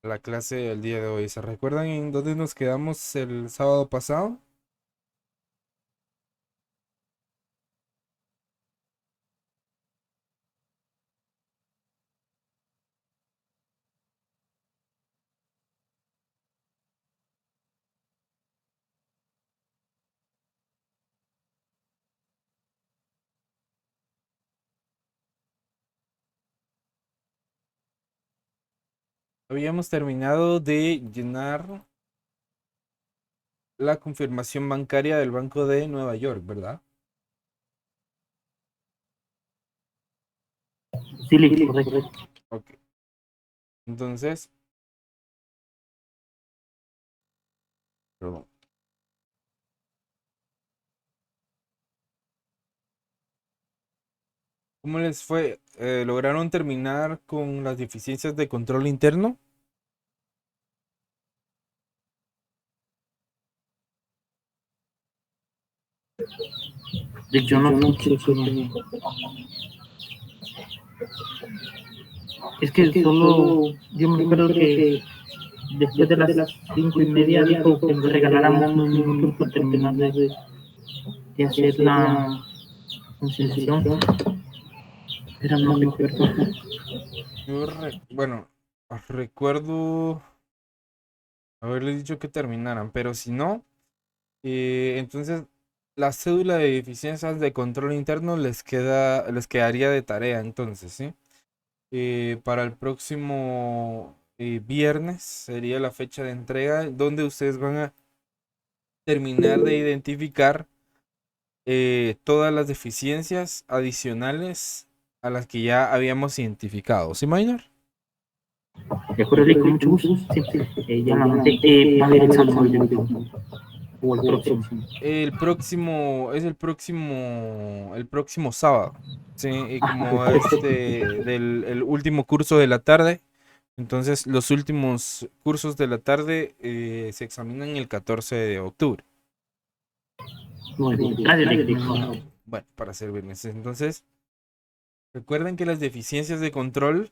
la clase del día de hoy. ¿Se recuerdan en dónde nos quedamos el sábado pasado? Habíamos terminado de llenar la confirmación bancaria del Banco de Nueva York, ¿verdad? Sí, Lick, correcto. Ok. Entonces, perdón. ¿Cómo les fue? ¿Lograron terminar con las deficiencias de control interno? De hecho, no escuché que... Es que solo... Yo me recuerdo que después de las 5:30 dijo que nos regaláramos unos minutos para terminar de hacer la conciliación. Pero no recuerdo. Bueno, recuerdo haberles dicho que terminaran, pero si no, entonces la cédula de deficiencias de control interno les quedaría de tarea entonces, ¿sí? Para el próximo viernes sería la fecha de entrega donde ustedes van a terminar de identificar todas las deficiencias adicionales a las que ya habíamos identificado, ¿sí, Minor? De acuerdo, Lick, con mucho gusto. Sí, ya la noté. Va a haber examen hoy de o el próximo. El próximo sábado, sí, y como el último curso de la tarde, entonces los últimos cursos de la tarde se examinan el 14 de octubre. Muy bien. Gracias, Lick. Bueno, para servirles. Entonces, recuerden que las deficiencias de control,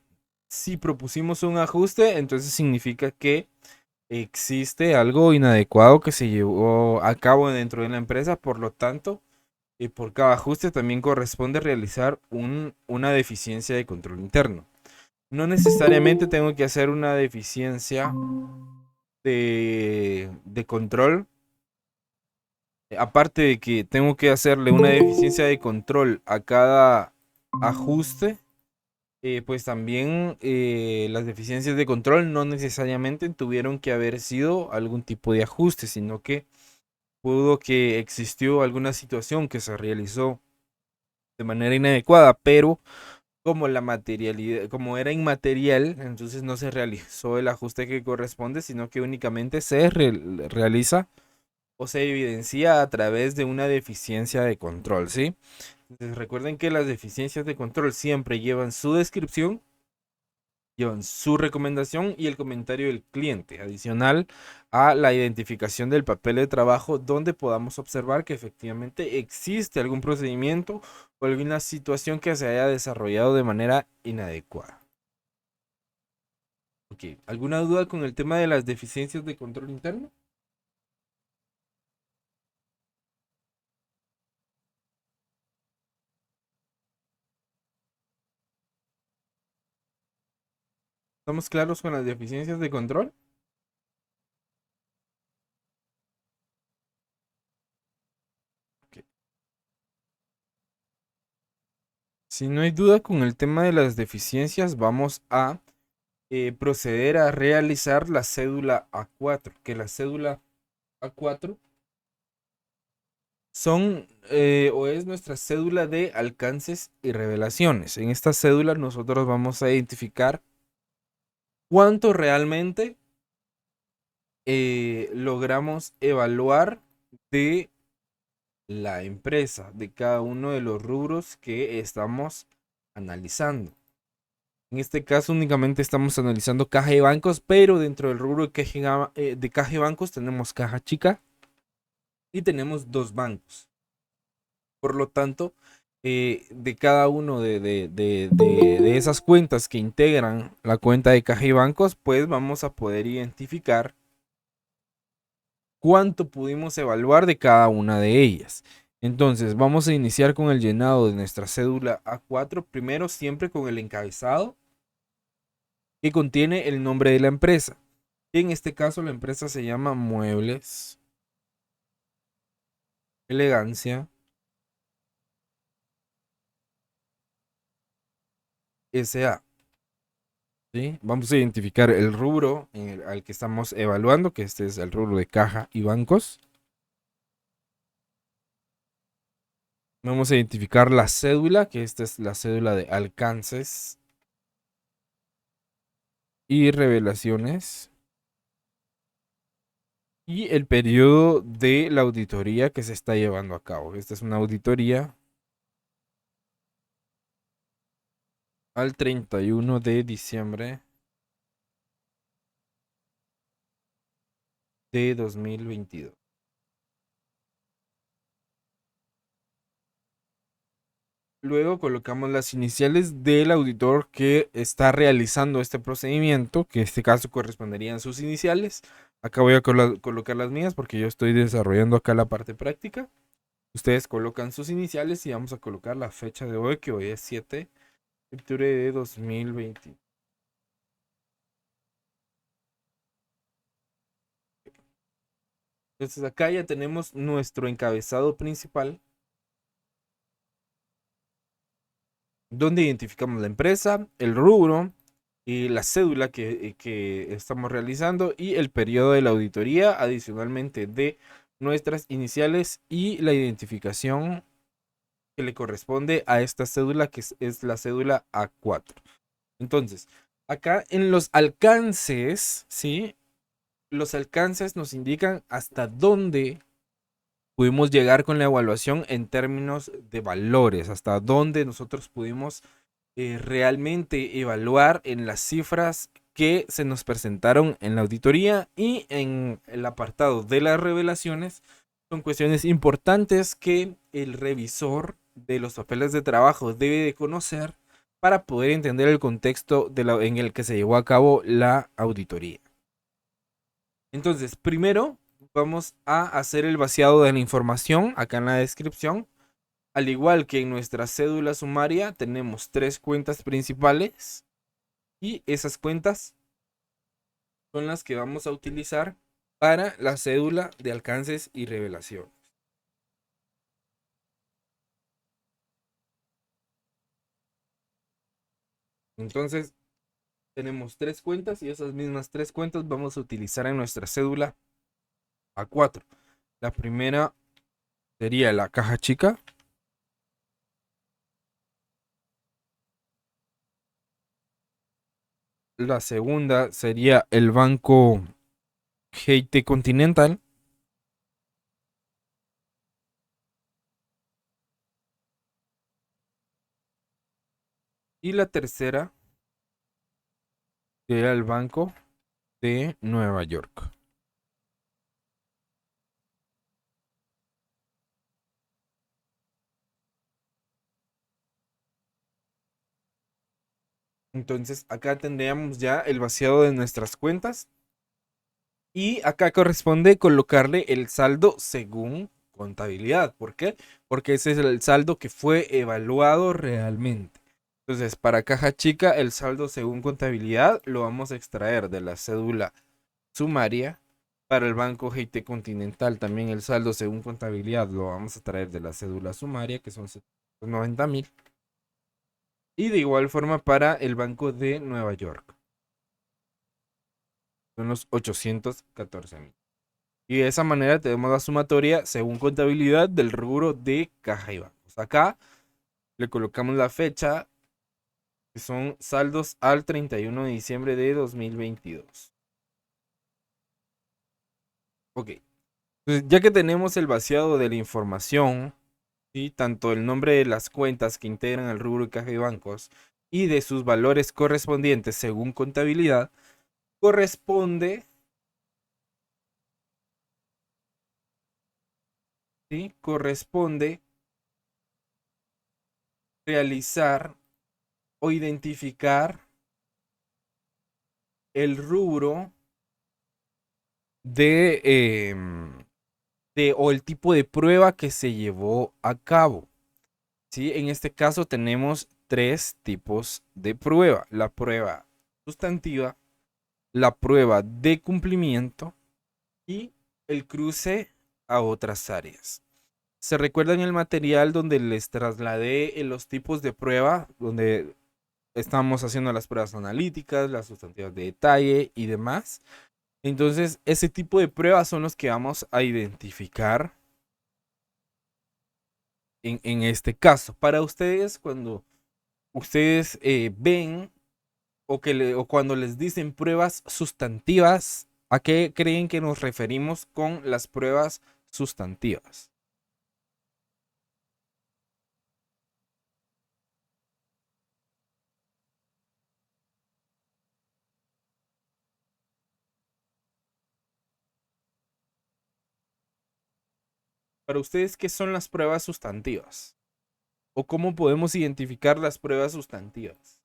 si propusimos un ajuste, entonces significa que existe algo inadecuado que se llevó a cabo dentro de la empresa, por lo tanto, por cada ajuste también corresponde realizar una deficiencia de control interno. No necesariamente tengo que hacer una deficiencia de control. Aparte de que tengo que hacerle una deficiencia de control a cada ajuste, pues también las deficiencias de control no necesariamente tuvieron que haber sido algún tipo de ajuste, sino que pudo que existió alguna situación que se realizó de manera inadecuada, pero como la materialidad, como era inmaterial, entonces no se realizó el ajuste que corresponde, sino que únicamente se realiza o se evidencia a través de una deficiencia de control, ¿sí? Entonces recuerden que las deficiencias de control siempre llevan su descripción, llevan su recomendación y el comentario del cliente, adicional a la identificación del papel de trabajo donde podamos observar que efectivamente existe algún procedimiento o alguna situación que se haya desarrollado de manera inadecuada. Ok, ¿alguna duda con el tema de las deficiencias de control interno? ¿Estamos claros con las deficiencias de control? Ok. Si no hay duda con el tema de las deficiencias, vamos a proceder a realizar la cédula A4, que la cédula A4 o es nuestra cédula de alcances y revelaciones. En esta cédula nosotros vamos a identificar cuánto realmente logramos evaluar de la empresa, de cada uno de los rubros que estamos analizando. En este caso únicamente estamos analizando caja y bancos, pero dentro del rubro de caja y bancos tenemos caja chica y tenemos dos bancos. Por lo tanto, de cada uno de esas cuentas que integran la cuenta de caja y bancos, pues vamos a poder identificar cuánto pudimos evaluar de cada una de ellas. Entonces vamos a iniciar con el llenado de nuestra cédula A4, primero siempre con el encabezado que contiene el nombre de la empresa. En este caso la empresa se llama Muebles Elegancia S.A. ¿Sí? Vamos a identificar el rubro al que estamos evaluando, que este es el rubro de caja y bancos. Vamos a identificar la cédula, que esta es la cédula de alcances y revelaciones. Y el periodo de la auditoría que se está llevando a cabo. Esta es una auditoría al 31 de diciembre de 2022. Luego colocamos las iniciales del auditor que está realizando este procedimiento, que en este caso corresponderían sus iniciales. Acá voy a colocar las mías porque yo estoy desarrollando acá la parte práctica. Ustedes colocan sus iniciales y vamos a colocar la fecha de hoy, que hoy es 7 de octubre de 2020. Entonces acá ya tenemos nuestro encabezado principal, donde identificamos la empresa, el rubro y la cédula que estamos realizando y el periodo de la auditoría, adicionalmente de nuestras iniciales y la identificación que le corresponde a esta cédula, que es la cédula A4. Entonces, acá en los alcances, ¿sí? Los alcances nos indican hasta dónde pudimos llegar con la evaluación en términos de valores, hasta dónde nosotros pudimos realmente evaluar en las cifras que se nos presentaron en la auditoría, y en el apartado de las revelaciones son cuestiones importantes que el revisor de los papeles de trabajo debe de conocer para poder entender el contexto en el que se llevó a cabo la auditoría. Entonces, primero vamos a hacer el vaciado de la información acá en la descripción. Al igual que en nuestra cédula sumaria, tenemos 3 cuentas principales y esas cuentas son las que vamos a utilizar para la cédula de alcances y revelación. Entonces, tenemos 3 cuentas y esas mismas 3 cuentas vamos a utilizar en nuestra cédula A4. La primera sería la caja chica. La segunda sería el banco GT Continental. Y la tercera sería el banco de Nueva York. Entonces acá tendríamos ya el vaciado de nuestras cuentas. Y acá corresponde colocarle el saldo según contabilidad. ¿Por qué? Porque ese es el saldo que fue evaluado realmente. Entonces, para caja chica, el saldo según contabilidad lo vamos a extraer de la cédula sumaria. Para el banco GT Continental, también el saldo según contabilidad lo vamos a traer de la cédula sumaria, que son 790,000. Y de igual forma para el banco de Nueva York. Son los 814,000. Y de esa manera tenemos la sumatoria según contabilidad del rubro de caja y bancos. Acá le colocamos la fecha, que son saldos al 31 de diciembre de 2022. Ok. Entonces, ya que tenemos el vaciado de la información, ¿sí? Tanto el nombre de las cuentas que integran el rubro de caja y bancos y de sus valores correspondientes según contabilidad, corresponde, ¿sí? Corresponde realizar o identificar el rubro o el tipo de prueba que se llevó a cabo. ¿Sí? En este caso tenemos tres tipos de prueba: la prueba sustantiva, la prueba de cumplimiento y el cruce a otras áreas. ¿Se recuerdan el material donde les trasladé los tipos de prueba, donde estamos haciendo las pruebas analíticas, las sustantivas de detalle y demás? Entonces, ese tipo de pruebas son los que vamos a identificar en este caso. Para ustedes, cuando ustedes ven o cuando les dicen pruebas sustantivas, ¿a qué creen que nos referimos con las pruebas sustantivas? Para ustedes, ¿qué son las pruebas sustantivas? ¿O cómo podemos identificar las pruebas sustantivas?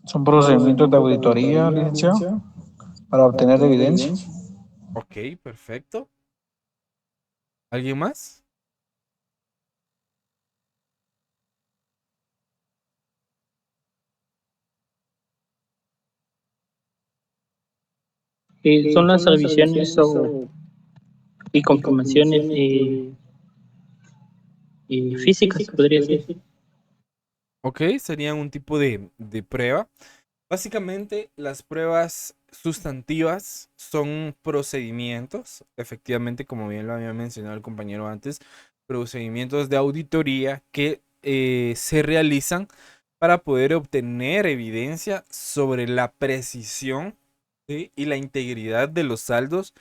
Son procedimientos de auditoría, licenciado, para obtener evidencia. Ok, perfecto. ¿Alguien más? Son las revisiones y confirmaciones físicas, podría ser. Ok, serían un tipo de prueba. Básicamente, las pruebas sustantivas son procedimientos, efectivamente, como bien lo había mencionado el compañero antes, procedimientos de auditoría que se realizan para poder obtener evidencia sobre la precisión, ¿sí?, y la integridad de los saldos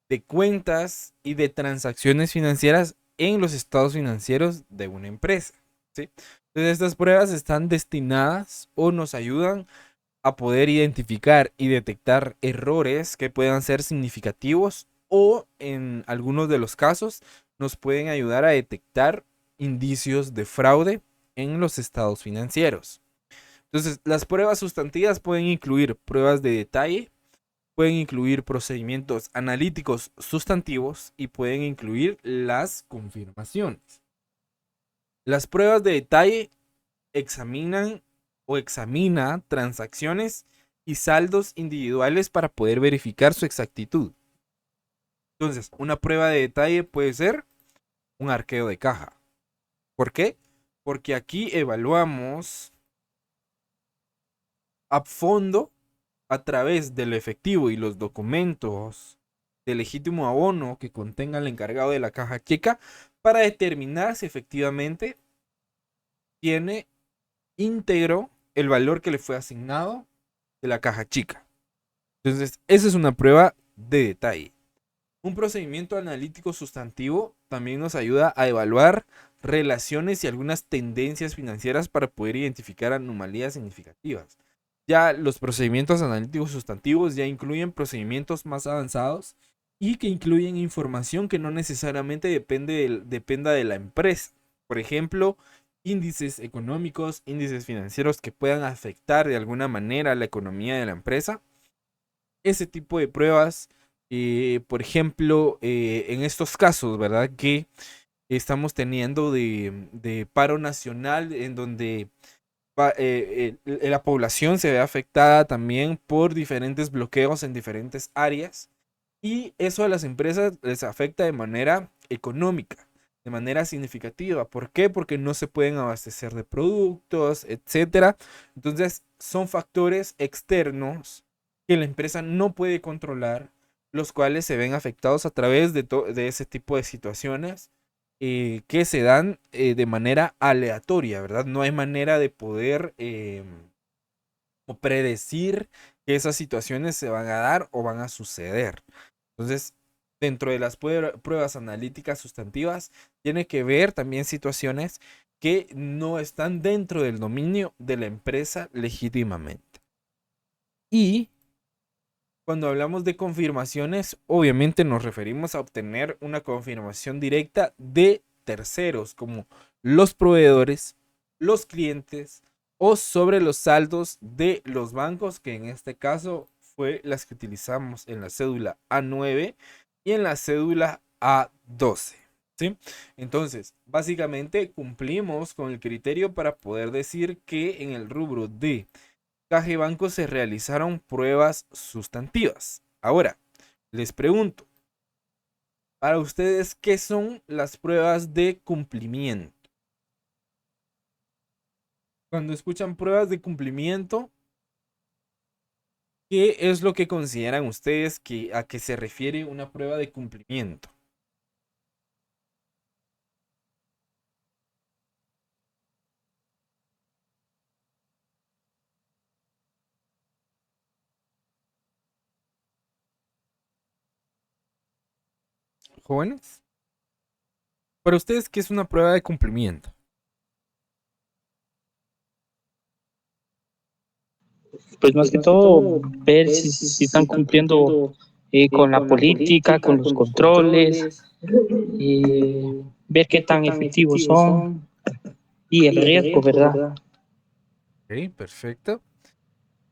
de cuentas y de transacciones financieras en los estados financieros de una empresa, ¿sí? Entonces, estas pruebas están destinadas o nos ayudan a poder identificar y detectar errores que puedan ser significativos o en algunos de los casos nos pueden ayudar a detectar indicios de fraude en los estados financieros. Entonces, las pruebas sustantivas pueden incluir pruebas de detalle, pueden incluir procedimientos analíticos sustantivos y pueden incluir las confirmaciones. Las pruebas de detalle examina transacciones y saldos individuales para poder verificar su exactitud. Entonces, una prueba de detalle puede ser un arqueo de caja. ¿Por qué? Porque aquí evaluamos a fondo, a través del efectivo y los documentos de legítimo abono que contenga el encargado de la caja chica, para determinar si efectivamente tiene íntegro el valor que le fue asignado de la caja chica. Entonces, esa es una prueba de detalle. Un procedimiento analítico sustantivo también nos ayuda a evaluar relaciones y algunas tendencias financieras para poder identificar anomalías significativas. Ya los procedimientos analíticos sustantivos ya incluyen procedimientos más avanzados y que incluyen información que no necesariamente dependa de la empresa. Por ejemplo, índices económicos, índices financieros que puedan afectar de alguna manera la economía de la empresa. Ese tipo de pruebas, por ejemplo, en estos casos, ¿verdad?, que estamos teniendo de paro nacional, en donde la población se ve afectada también por diferentes bloqueos en diferentes áreas, y eso a las empresas les afecta de manera económica, de manera significativa. ¿Por qué? Porque no se pueden abastecer de productos, etcétera. Entonces, son factores externos que la empresa no puede controlar, los cuales se ven afectados a través de ese tipo de situaciones que se dan de manera aleatoria, ¿verdad? No hay manera de poder o predecir que esas situaciones se van a dar o van a suceder. Entonces, dentro de las pruebas analíticas sustantivas, tiene que ver también situaciones que no están dentro del dominio de la empresa legítimamente. Y cuando hablamos de confirmaciones, obviamente nos referimos a obtener una confirmación directa de terceros, como los proveedores, los clientes o sobre los saldos de los bancos, que en este caso fue las que utilizamos en la cédula A9 y en la cédula A12. ¿Sí? Entonces, básicamente cumplimos con el criterio para poder decir que en el rubro de caja y banco se realizaron pruebas sustantivas. Ahora, les pregunto, para ustedes, ¿qué son las pruebas de cumplimiento? Cuando escuchan pruebas de cumplimiento, ¿qué es lo que consideran ustedes a qué se refiere una prueba de cumplimiento? Jóvenes, para ustedes, ¿qué es una prueba de cumplimiento? Pues más que todo, ver si están cumpliendo con la política, con los controles, ver qué tan efectivos son y el riesgo, ¿verdad? Ok, perfecto.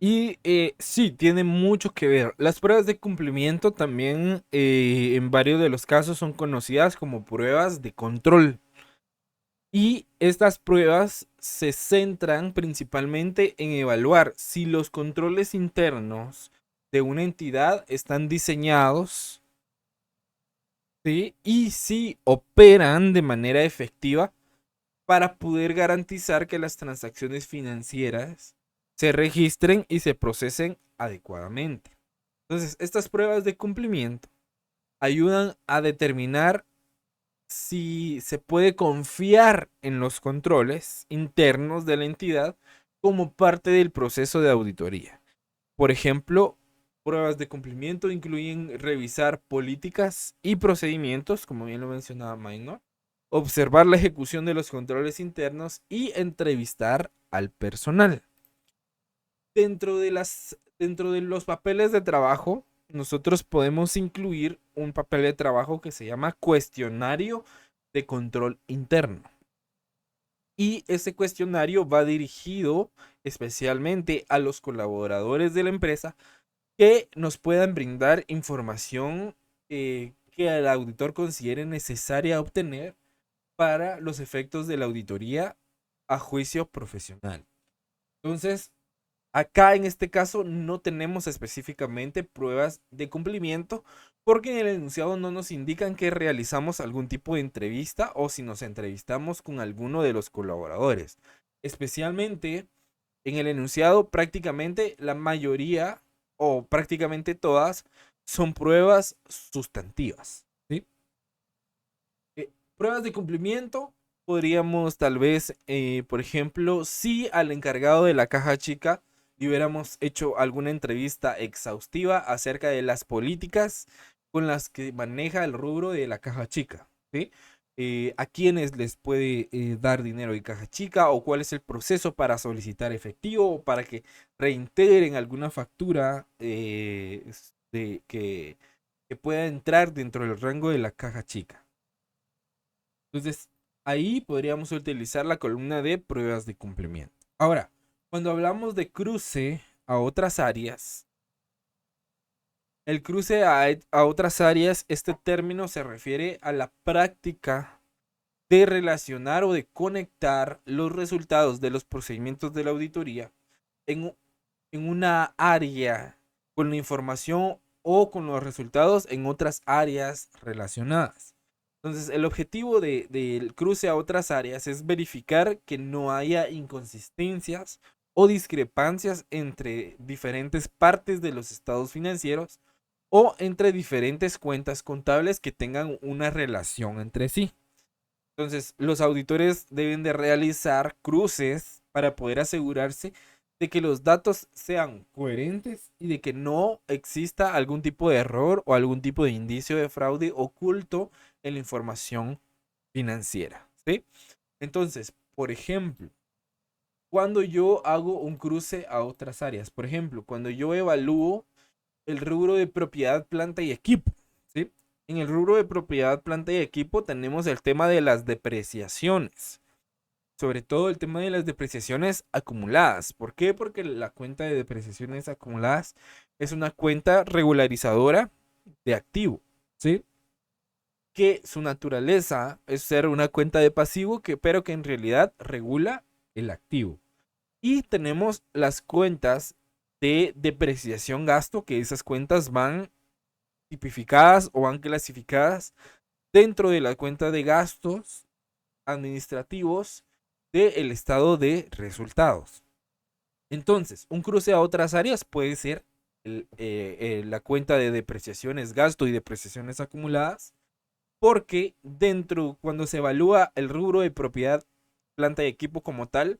Y sí, tiene mucho que ver. Las pruebas de cumplimiento también en varios de los casos son conocidas como pruebas de control. Y estas pruebas se centran principalmente en evaluar si los controles internos de una entidad están diseñados, ¿sí? Y si operan de manera efectiva para poder garantizar que las transacciones financieras se registren y se procesen adecuadamente. Entonces, estas pruebas de cumplimiento ayudan a determinar si se puede confiar en los controles internos de la entidad como parte del proceso de auditoría. Por ejemplo, pruebas de cumplimiento incluyen revisar políticas y procedimientos, como bien lo mencionaba Minor, observar la ejecución de los controles internos y entrevistar al personal. Dentro de los papeles de trabajo, nosotros podemos incluir un papel de trabajo que se llama cuestionario de control interno. Y ese cuestionario va dirigido especialmente a los colaboradores de la empresa que nos puedan brindar información que el auditor considere necesaria obtener para los efectos de la auditoría a juicio profesional. Entonces, acá en este caso no tenemos específicamente pruebas de cumplimiento porque en el enunciado no nos indican que realizamos algún tipo de entrevista o si nos entrevistamos con alguno de los colaboradores. Especialmente en el enunciado prácticamente la mayoría o prácticamente todas son pruebas sustantivas. ¿Sí? Pruebas de cumplimiento podríamos tal vez, por ejemplo, si al encargado de la caja chica le hubiéramos hecho alguna entrevista exhaustiva acerca de las políticas con las que maneja el rubro de la caja chica, ¿sí? A quiénes les puede dar dinero de caja chica o cuál es el proceso para solicitar efectivo o para que reintegren alguna factura que pueda entrar dentro del rango de la caja chica. Entonces, ahí podríamos utilizar la columna de pruebas de cumplimiento. Ahora, cuando hablamos de cruce a otras áreas, el cruce a otras áreas, este término se refiere a la práctica de relacionar o de conectar los resultados de los procedimientos de la auditoría en, en una área con la información o con los resultados en otras áreas relacionadas. Entonces, el objetivo del cruce a otras áreas es verificar que no haya inconsistencias o discrepancias entre diferentes partes de los estados financieros o entre diferentes cuentas contables que tengan una relación entre sí. Entonces, los auditores deben de realizar cruces para poder asegurarse de que los datos sean coherentes y de que no exista algún tipo de error o algún tipo de indicio de fraude oculto en la información financiera, ¿sí? Entonces, por ejemplo, cuando yo hago un cruce a otras áreas. Por ejemplo, cuando yo evalúo el rubro de propiedad, planta y equipo, ¿sí? En el rubro de propiedad, planta y equipo tenemos el tema de las depreciaciones. Sobre todo el tema de las depreciaciones acumuladas. ¿Por qué? Porque la cuenta de depreciaciones acumuladas es una cuenta regularizadora de activo, ¿sí? Que su naturaleza es ser una cuenta de pasivo, pero que en realidad regula el activo. Y tenemos las cuentas de depreciación gasto, que esas cuentas van tipificadas o van clasificadas dentro de la cuenta de gastos administrativos del estado de resultados. Entonces, un cruce a otras áreas puede ser la cuenta de depreciaciones, gasto y depreciaciones acumuladas, porque cuando se evalúa el rubro de propiedad, planta y equipo como tal,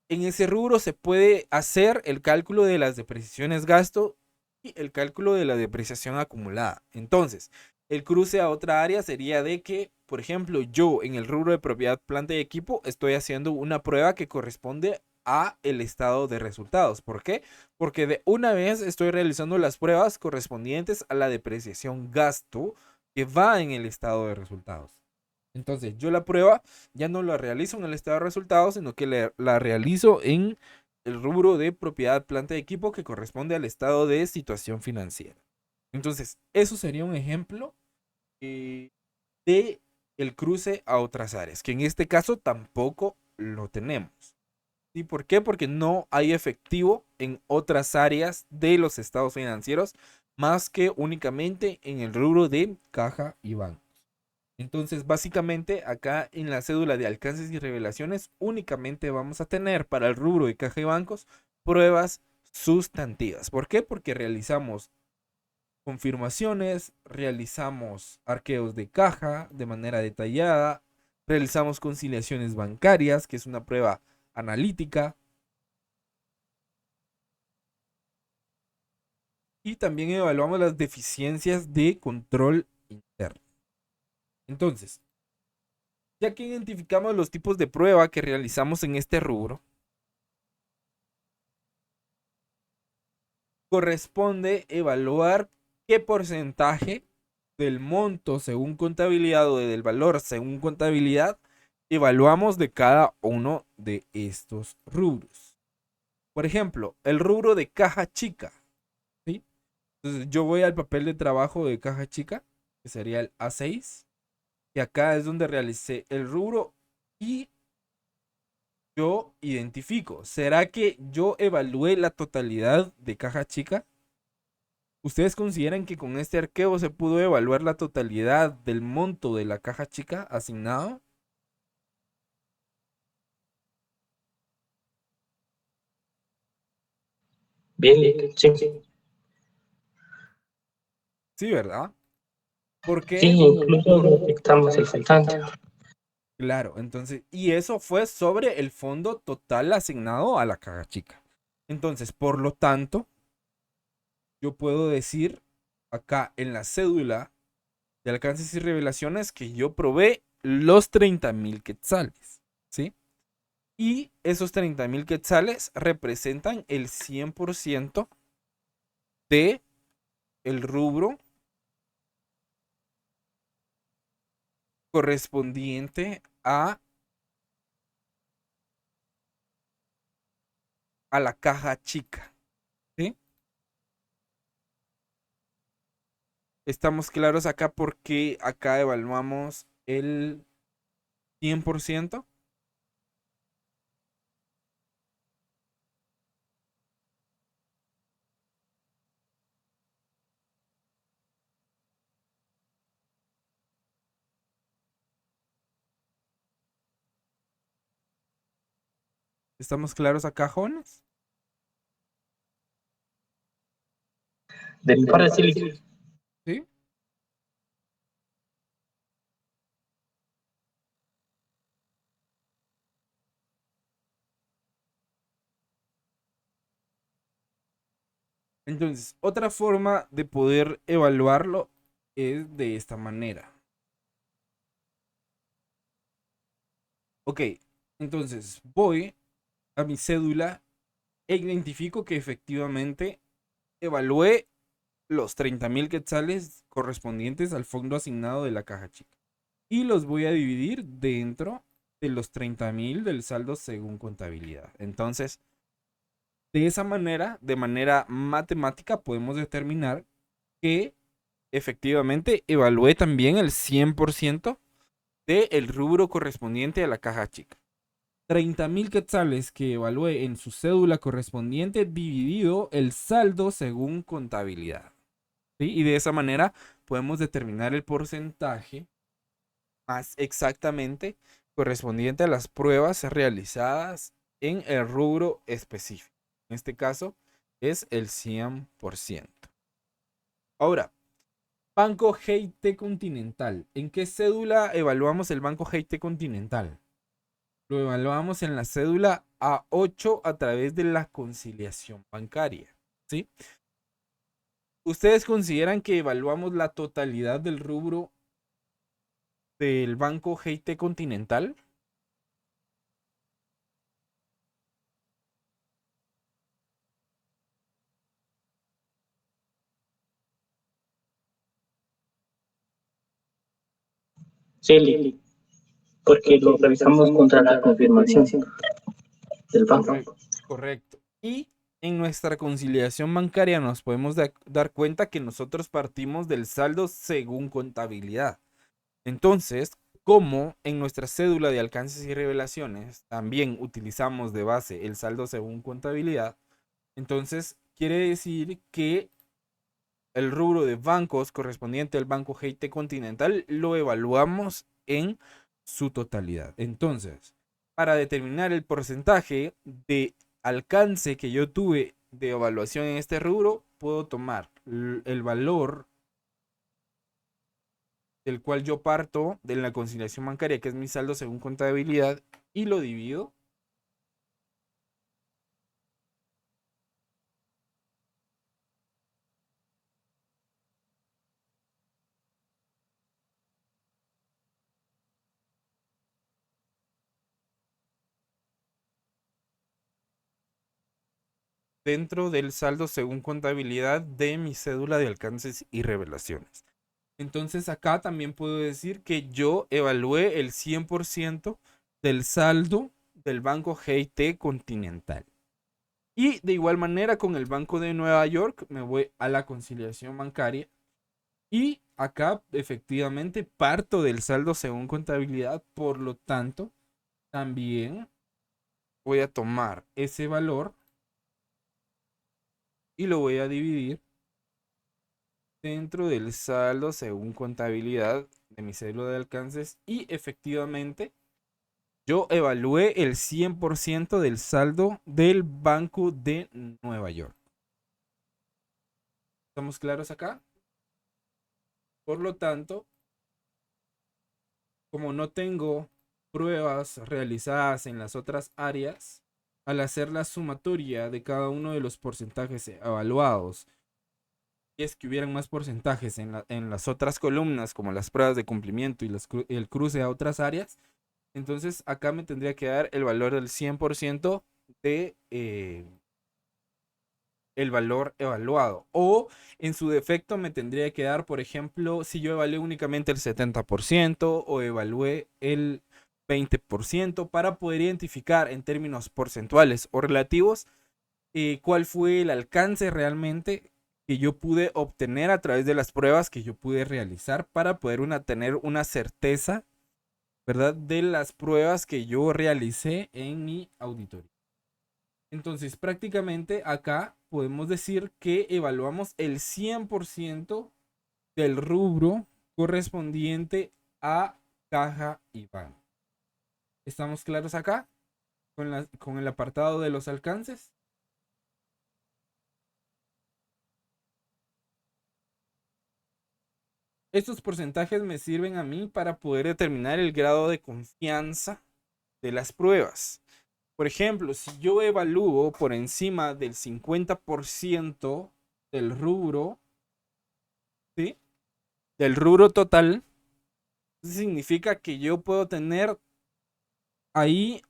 en ese rubro se puede hacer el cálculo de las depreciaciones gasto y el cálculo de la depreciación acumulada. Entonces, el cruce a otra área sería de que, por ejemplo, yo en el rubro de propiedad, planta y equipo estoy haciendo una prueba que corresponde a el estado de resultados. ¿Por qué? Porque de una vez estoy realizando las pruebas correspondientes a la depreciación gasto que va en el estado de resultados. Entonces, yo la prueba ya no la realizo en el estado de resultados, sino que la realizo en el rubro de propiedad, planta y equipo que corresponde al estado de situación financiera. Entonces, eso sería un ejemplo de el cruce a otras áreas, que en este caso tampoco lo tenemos. ¿Y por qué? Porque no hay efectivo en otras áreas de los estados financieros más que únicamente en el rubro de caja y banco. Entonces, básicamente, acá en la cédula de alcances y revelaciones, únicamente vamos a tener para el rubro de caja y bancos pruebas sustantivas. ¿Por qué? Porque realizamos confirmaciones, realizamos arqueos de caja de manera detallada, realizamos conciliaciones bancarias, que es una prueba analítica, y también evaluamos las deficiencias de control interno. Entonces, ya que identificamos los tipos de prueba que realizamos en este rubro, corresponde evaluar qué porcentaje del monto según contabilidad o del valor según contabilidad evaluamos de cada uno de estos rubros. Por ejemplo, el rubro de caja chica, ¿sí? Entonces yo voy al papel de trabajo de caja chica, que sería el A6, y acá es donde realicé el rubro y yo identifico, ¿será que yo evalué la totalidad de caja chica? ¿Ustedes consideran que con este arqueo se pudo evaluar la totalidad del monto de la caja chica asignado? Bien, sí. Sí, ¿verdad? ¿Por Sí, qué? incluso Por... detectamos el faltante. Claro, entonces, y eso fue sobre el fondo total asignado a la caja chica. Entonces, por lo tanto, yo puedo decir acá en la cédula de alcances y revelaciones que yo probé los 30,000 quetzales, ¿sí? Y esos 30,000 quetzales representan el 100% de el rubro correspondiente a la caja chica, ¿sí? Estamos claros acá porque acá evaluamos el 100%. ¿Estamos claros acá, jóvenes? De mi parte, sí. ¿Sí? Entonces, otra forma de poder evaluarlo es de esta manera. Ok, entonces voy a mi cédula e identifico que efectivamente evalué los 30,000 quetzales correspondientes al fondo asignado de la caja chica. Y los voy a dividir dentro de los 30,000 del saldo según contabilidad. Entonces, de esa manera, de manera matemática, podemos determinar que efectivamente evalué también el 100% del rubro correspondiente a la caja chica. 30,000 quetzales que evalué en su cédula correspondiente dividido el saldo según contabilidad. ¿Sí? Y de esa manera podemos determinar el porcentaje más exactamente correspondiente a las pruebas realizadas en el rubro específico. En este caso es el 100%. Ahora, Banco GIT Continental. ¿En qué cédula evaluamos el Banco GIT Continental? Lo evaluamos en la cédula A8 a través de la conciliación bancaria. ¿Sí? ¿Ustedes consideran que evaluamos la totalidad del rubro del Banco GIT Continental? Sí, porque lo revisamos contra la confirmación del banco. Correcto. Correcto. Y en nuestra conciliación bancaria nos podemos dar cuenta que nosotros partimos del saldo según contabilidad. Entonces, como en nuestra cédula de alcances y revelaciones también utilizamos de base el saldo según contabilidad, entonces quiere decir que el rubro de bancos correspondiente al Banco GIT Continental lo evaluamos en su totalidad. Entonces, para determinar el porcentaje de alcance que yo tuve de evaluación en este rubro, puedo tomar el valor del cual yo parto de la conciliación bancaria, que es mi saldo según contabilidad, y lo divido dentro del saldo según contabilidad de mi cédula de alcances y revelaciones. Entonces acá también puedo decir que yo evalué el 100% del saldo del Banco GIT Continental. Y de igual manera con el Banco de Nueva York me voy a la conciliación bancaria. Y acá efectivamente parto del saldo según contabilidad. Por lo tanto, también voy a tomar ese valor y lo voy a dividir dentro del saldo según contabilidad de mi cédula de alcances y efectivamente yo evalué el 100% del saldo del Banco de Nueva York. ¿Estamos claros acá? Por lo tanto, como no tengo pruebas realizadas en las otras áreas, al hacer la sumatoria de cada uno de los porcentajes evaluados, y es que hubieran más porcentajes en las otras columnas, como las pruebas de cumplimiento y el cruce a otras áreas, entonces acá me tendría que dar el valor del 100% de el valor evaluado. O en su defecto me tendría que dar, por ejemplo, si yo evalué únicamente el 70% o evalué el 20% para poder identificar en términos porcentuales o relativos cuál fue el alcance realmente que yo pude obtener a través de las pruebas que yo pude realizar para poder tener una certeza, ¿verdad? De las pruebas que yo realicé en mi auditoría. Entonces, prácticamente acá podemos decir que evaluamos el 100% del rubro correspondiente a caja y banco. ¿Estamos claros acá con el apartado de los alcances? Estos porcentajes me sirven a mí para poder determinar el grado de confianza de las pruebas. Por ejemplo, si yo evalúo por encima del 50% del rubro, ¿sí? Del rubro total, eso significa que yo puedo tener ahí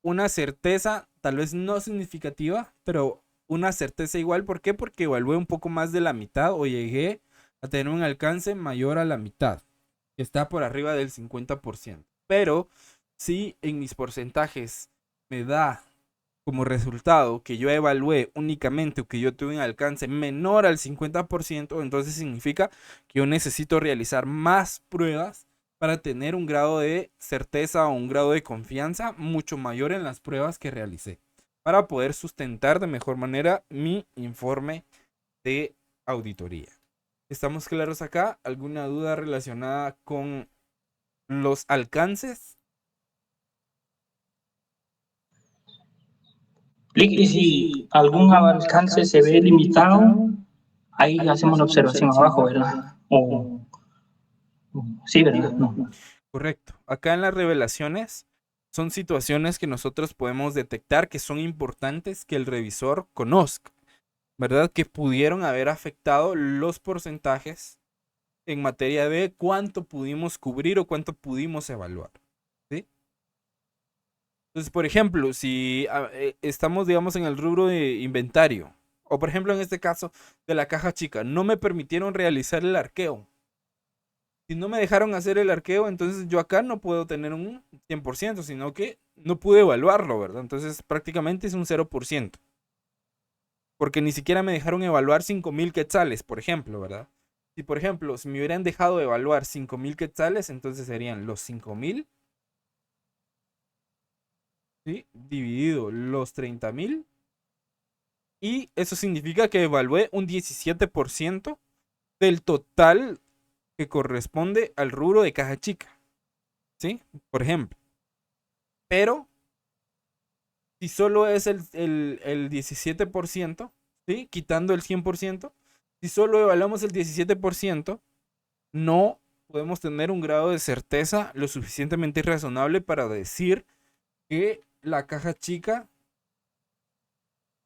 una certeza, tal vez no significativa, pero una certeza igual. ¿Por qué? Porque evalué un poco más de la mitad o llegué a tener un alcance mayor a la mitad, que está por arriba del 50%. Pero si en mis porcentajes me da como resultado que yo evalué únicamente o que yo tuve un alcance menor al 50%, entonces significa que yo necesito realizar más pruebas para tener un grado de certeza o un grado de confianza mucho mayor en las pruebas que realicé, para poder sustentar de mejor manera mi informe de auditoría. ¿Estamos claros acá? ¿Alguna duda relacionada con los alcances? Y si algún alcance se ve limitado, ahí hacemos la observación abajo, ¿verdad? Sí, ¿verdad? No. Correcto. Acá en las revelaciones son situaciones que nosotros podemos detectar que son importantes que el revisor conozca, ¿verdad? Que pudieron haber afectado los porcentajes en materia de cuánto pudimos cubrir o cuánto pudimos evaluar, ¿sí? Entonces, por ejemplo, si estamos, digamos, en el rubro de inventario, o por ejemplo, en este caso de la caja chica, no me permitieron realizar el arqueo. Si no me dejaron hacer el arqueo, entonces yo acá no puedo tener un 100%, sino que no pude evaluarlo, ¿verdad? Entonces prácticamente es un 0%. Porque ni siquiera me dejaron evaluar 5,000 quetzales, por ejemplo, ¿verdad? Si, por ejemplo, si me hubieran dejado evaluar 5,000 quetzales, entonces serían los 5,000, ¿sí? Dividido los 30,000. Y eso significa que evalué un 17% del total que corresponde al rubro de caja chica, ¿sí? Por ejemplo. Pero si solo es el 17%, ¿sí? Quitando el 100%, si solo evaluamos el 17%, no podemos tener un grado de certeza lo suficientemente razonable para decir que la caja chica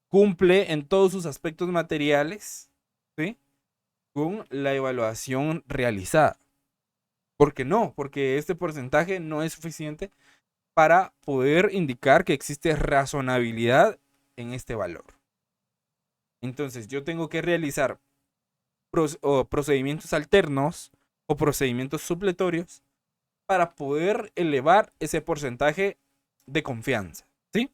cumple en todos sus aspectos materiales, ¿sí? Con la evaluación realizada. ¿Por qué no? Porque este porcentaje no es suficiente para poder indicar que existe razonabilidad en este valor. Entonces yo tengo que realizar procedimientos alternos o procedimientos supletorios para poder elevar ese porcentaje de confianza, ¿sí?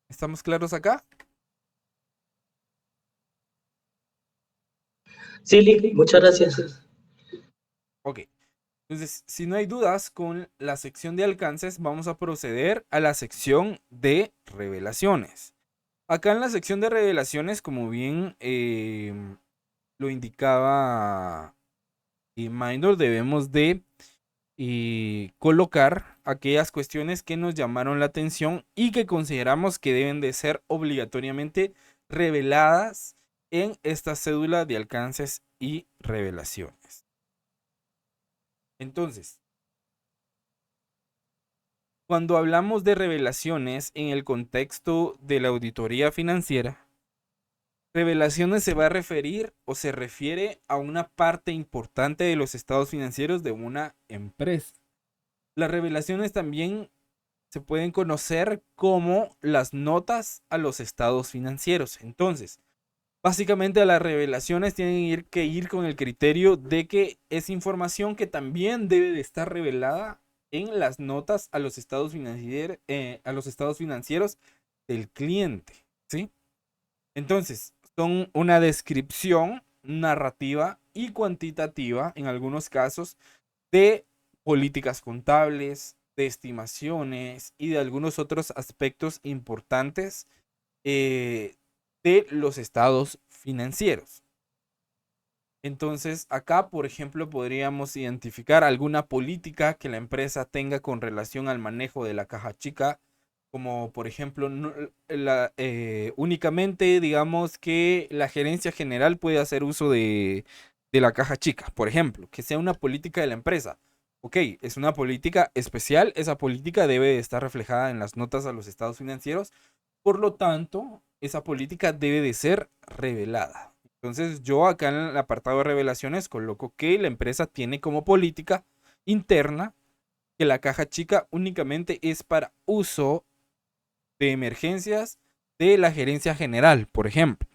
¿Estamos claros acá? Sí, Lick, muchas gracias. Ok. Entonces, si no hay dudas con la sección de alcances, vamos a proceder a la sección de revelaciones. Acá en la sección de revelaciones, como bien lo indicaba Mindor, debemos de colocar aquellas cuestiones que nos llamaron la atención y que consideramos que deben de ser obligatoriamente reveladas en esta cédula de alcances y revelaciones. Entonces, cuando hablamos de revelaciones en el contexto de la auditoría financiera, revelaciones se va a referir o se refiere a una parte importante de los estados financieros de una empresa. Las revelaciones también se pueden conocer como las notas a los estados financieros. Entonces, básicamente las revelaciones tienen que ir con el criterio de que es información que también debe de estar revelada en las notas a los estados financieros del cliente, ¿sí? Entonces, son una descripción narrativa y cuantitativa, en algunos casos, de políticas contables, de estimaciones y de algunos otros aspectos importantes de los estados financieros. Entonces, acá, por ejemplo, podríamos identificar alguna política que la empresa tenga con relación al manejo de la caja chica, como por ejemplo, únicamente digamos que la gerencia general puede hacer uso de la caja chica, por ejemplo, que sea una política de la empresa. Ok, es una política especial, esa política debe estar reflejada en las notas a los estados financieros, por lo tanto, esa política debe de ser revelada. Entonces yo acá en el apartado de revelaciones coloco que la empresa tiene como política interna que la caja chica únicamente es para uso de emergencias de la gerencia general, por ejemplo,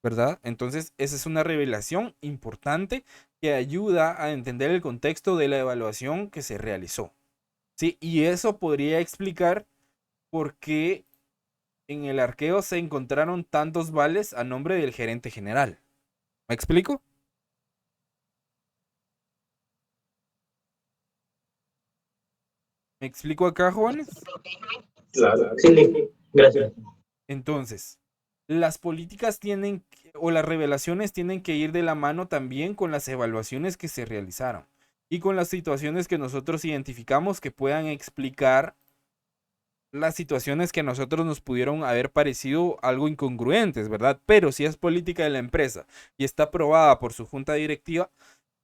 ¿verdad? Entonces, esa es una revelación importante que ayuda a entender el contexto de la evaluación que se realizó, ¿sí? Y eso podría explicar por qué en el arqueo se encontraron tantos vales a nombre del gerente general. ¿Me explico? ¿Me explico acá, Juanes? Claro. Sí, gracias. Entonces, las políticas o las revelaciones tienen que ir de la mano también con las evaluaciones que se realizaron y con las situaciones que nosotros identificamos que puedan explicar las situaciones que a nosotros nos pudieron haber parecido algo incongruentes, ¿verdad? Pero si es política de la empresa y está aprobada por su junta directiva,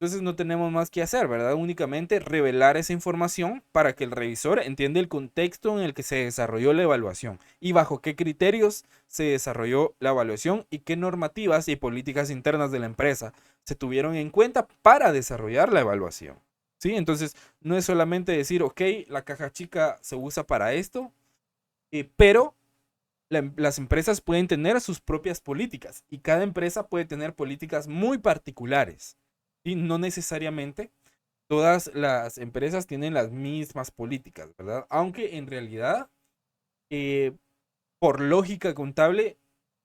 entonces no tenemos más que hacer, ¿verdad? Únicamente revelar esa información para que el revisor entienda el contexto en el que se desarrolló la evaluación y bajo qué criterios se desarrolló la evaluación y qué normativas y políticas internas de la empresa se tuvieron en cuenta para desarrollar la evaluación. ¿Sí? Entonces, no es solamente decir, ok, la caja chica se usa para esto, pero las empresas pueden tener sus propias políticas y cada empresa puede tener políticas muy particulares. Y no necesariamente todas las empresas tienen las mismas políticas, ¿verdad? Aunque en realidad, eh, por lógica contable,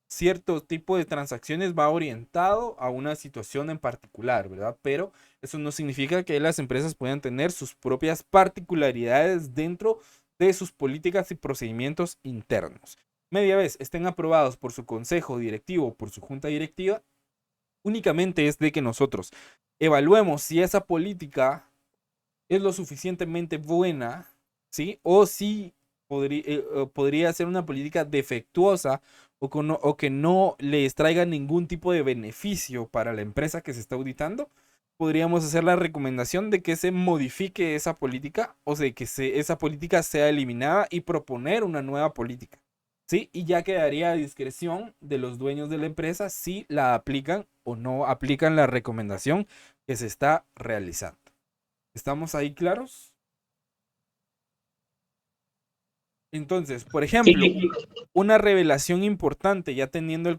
cierto tipo de transacciones va orientado a una situación en particular, ¿verdad? Pero eso no significa que las empresas puedan tener sus propias particularidades dentro de sus políticas y procedimientos internos. Media vez estén aprobados por su consejo directivo o por su junta directiva, únicamente es de que nosotros evaluemos si esa política es lo suficientemente buena, ¿sí? O si podría ser una política defectuosa o que no les traiga ningún tipo de beneficio para la empresa que se está auditando. Podríamos hacer la recomendación de que se modifique esa política o de que esa política sea eliminada y proponer una nueva política, ¿sí? Y ya quedaría a discreción de los dueños de la empresa si la aplican o no aplican la recomendación que se está realizando. ¿Estamos ahí claros? Entonces, por ejemplo, Sí, una revelación importante, ya teniendo el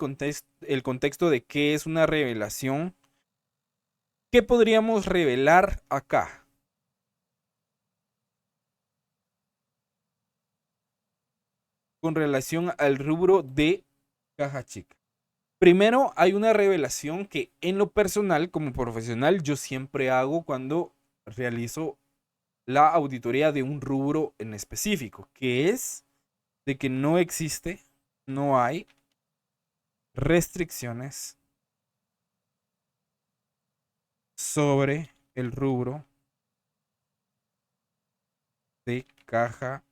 contexto de qué es una revelación, ¿qué podríamos revelar acá? Con relación al rubro de caja chica. Primero, hay una revelación que en lo personal, como profesional, yo siempre hago cuando realizo la auditoría de un rubro en específico, que es de que no existe, no hay restricciones sobre el rubro de caja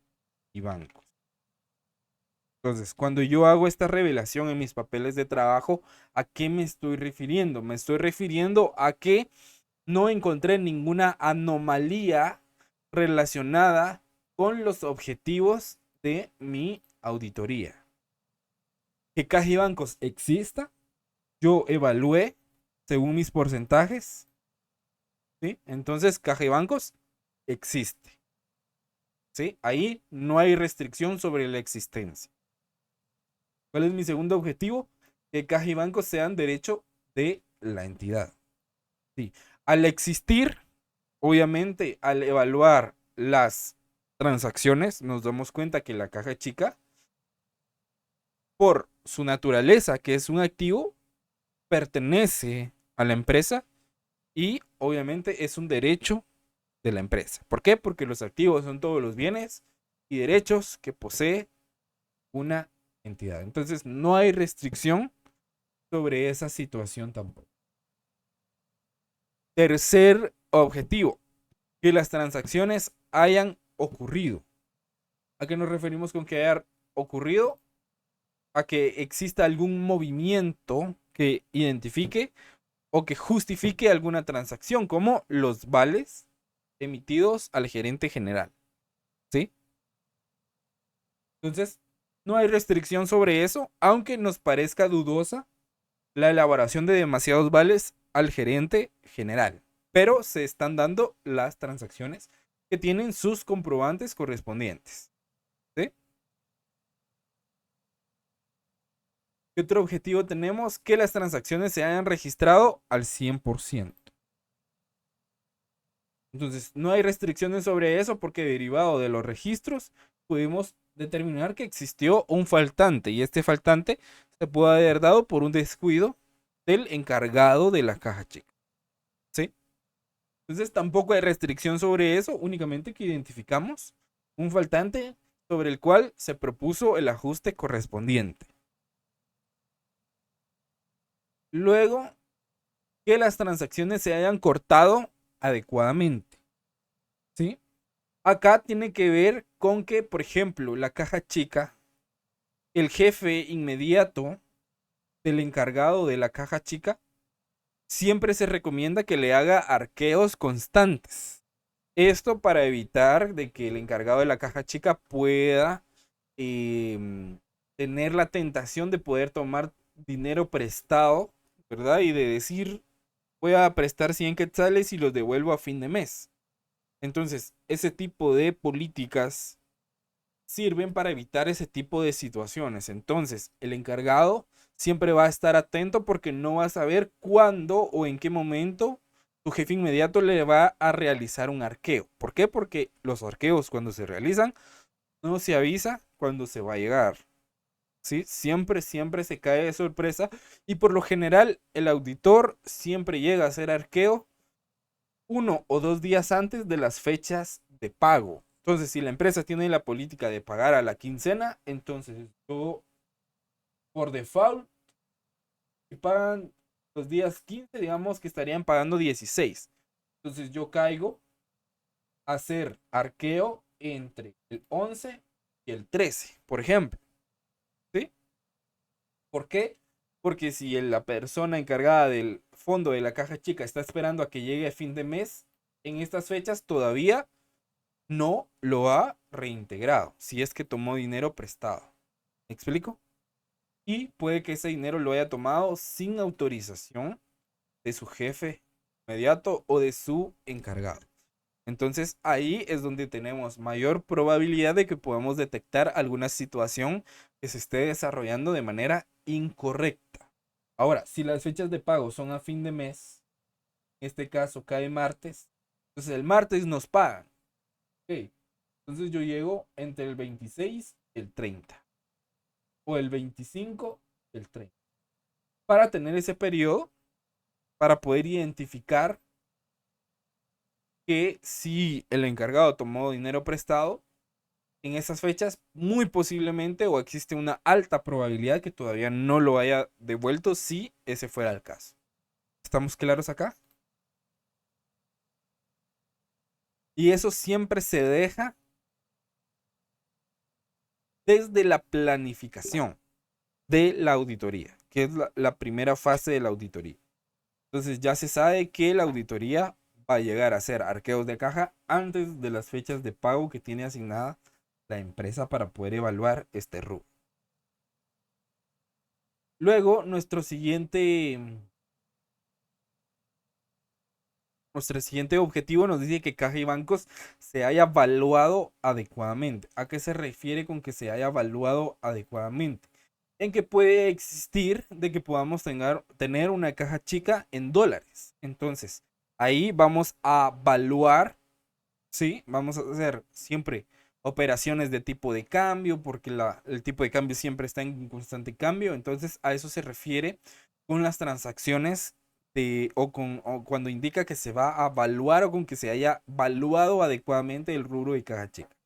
y bancos. Entonces, cuando yo hago esta revelación en mis papeles de trabajo, ¿a qué me estoy refiriendo? Me estoy refiriendo a que no encontré ninguna anomalía relacionada con los objetivos de mi auditoría. Que caja y bancos exista, yo evalué según mis porcentajes, ¿sí? Entonces, caja y bancos existe, ¿sí? Ahí no hay restricción sobre la existencia. ¿Cuál es mi segundo objetivo? Que caja y bancos sean derecho de la entidad. Sí. Al existir, obviamente, al evaluar las transacciones, nos damos cuenta que la caja chica, por su naturaleza, que es un activo, pertenece a la empresa y obviamente es un derecho de la empresa. ¿Por qué? Porque los activos son todos los bienes y derechos que posee una entidad. Entonces no hay restricción sobre esa situación tampoco. Tercer objetivo, que las transacciones hayan ocurrido. ¿A qué nos referimos con que haya ocurrido? A que exista algún movimiento que identifique o que justifique alguna transacción, como los vales emitidos al gerente general. ¿Sí? Entonces, no hay restricción sobre eso, aunque nos parezca dudosa la elaboración de demasiados vales al gerente general. Pero se están dando las transacciones que tienen sus comprobantes correspondientes. ¿Sí? ¿Qué otro objetivo tenemos? Que las transacciones se hayan registrado al 100%. Entonces, no hay restricciones sobre eso porque derivado de los registros pudimos determinar que existió un faltante y este faltante se pudo haber dado por un descuido del encargado de la caja chica. ¿Sí? Entonces, tampoco hay restricción sobre eso, únicamente que identificamos un faltante sobre el cual se propuso el ajuste correspondiente. Luego, que las transacciones se hayan cortado adecuadamente. ¿Sí? Acá tiene que ver con que, por ejemplo, la caja chica, el jefe inmediato del encargado de la caja chica, siempre se recomienda que le haga arqueos constantes. Esto para evitar de que el encargado de la caja chica pueda tener la tentación de poder tomar dinero prestado, ¿verdad? Y de decir, voy a prestar 100 quetzales y los devuelvo a fin de mes. Entonces, ese tipo de políticas sirven para evitar ese tipo de situaciones. Entonces, el encargado siempre va a estar atento porque no va a saber cuándo o en qué momento su jefe inmediato le va a realizar un arqueo. ¿Por qué? Porque los arqueos cuando se realizan no se avisa cuando se va a llegar. ¿Sí? Siempre se cae de sorpresa y por lo general el auditor siempre llega a hacer arqueo 1 o 2 días antes de las fechas de pago. Entonces, si la empresa tiene la política de pagar a la quincena, entonces yo, por default, si pagan los días 15, digamos que estarían pagando 16. Entonces, yo caigo a hacer arqueo entre el 11 y el 13, por ejemplo. ¿Sí? ¿Por qué? Porque si la persona encargada del fondo de la caja chica está esperando a que llegue a fin de mes, en estas fechas todavía no lo ha reintegrado, si es que tomó dinero prestado. ¿Me explico? Y puede que ese dinero lo haya tomado sin autorización de su jefe inmediato o de su encargado. Entonces ahí es donde tenemos mayor probabilidad de que podamos detectar alguna situación que se esté desarrollando de manera incorrecta. Ahora, si las fechas de pago son a fin de mes, en este caso cae martes, entonces el martes nos pagan. Okay. Entonces yo llego entre el 26 y el 30. O el 25 y el 30. Para tener ese periodo, para poder identificar que si el encargado tomó dinero prestado, en esas fechas muy posiblemente o existe una alta probabilidad que todavía no lo haya devuelto si ese fuera el caso. ¿Estamos claros acá? Y eso siempre se deja desde la planificación de la auditoría, que es la primera fase de la auditoría. Entonces ya se sabe que la auditoría va a llegar a hacer arqueos de caja antes de las fechas de pago que tiene asignada la empresa para poder evaluar este rubro. Luego, nuestro siguiente objetivo nos dice que caja y bancos se haya evaluado adecuadamente. ¿A qué se refiere con que se haya evaluado adecuadamente? En que puede existir de que podamos tener una caja chica en dólares. Entonces, ahí vamos a evaluar, ¿sí? Vamos a hacer siempre operaciones de tipo de cambio, porque el tipo de cambio siempre está en constante cambio. Entonces, a eso se refiere con las transacciones o cuando indica que se va a evaluar o con que se haya evaluado adecuadamente el rubro de caja chica.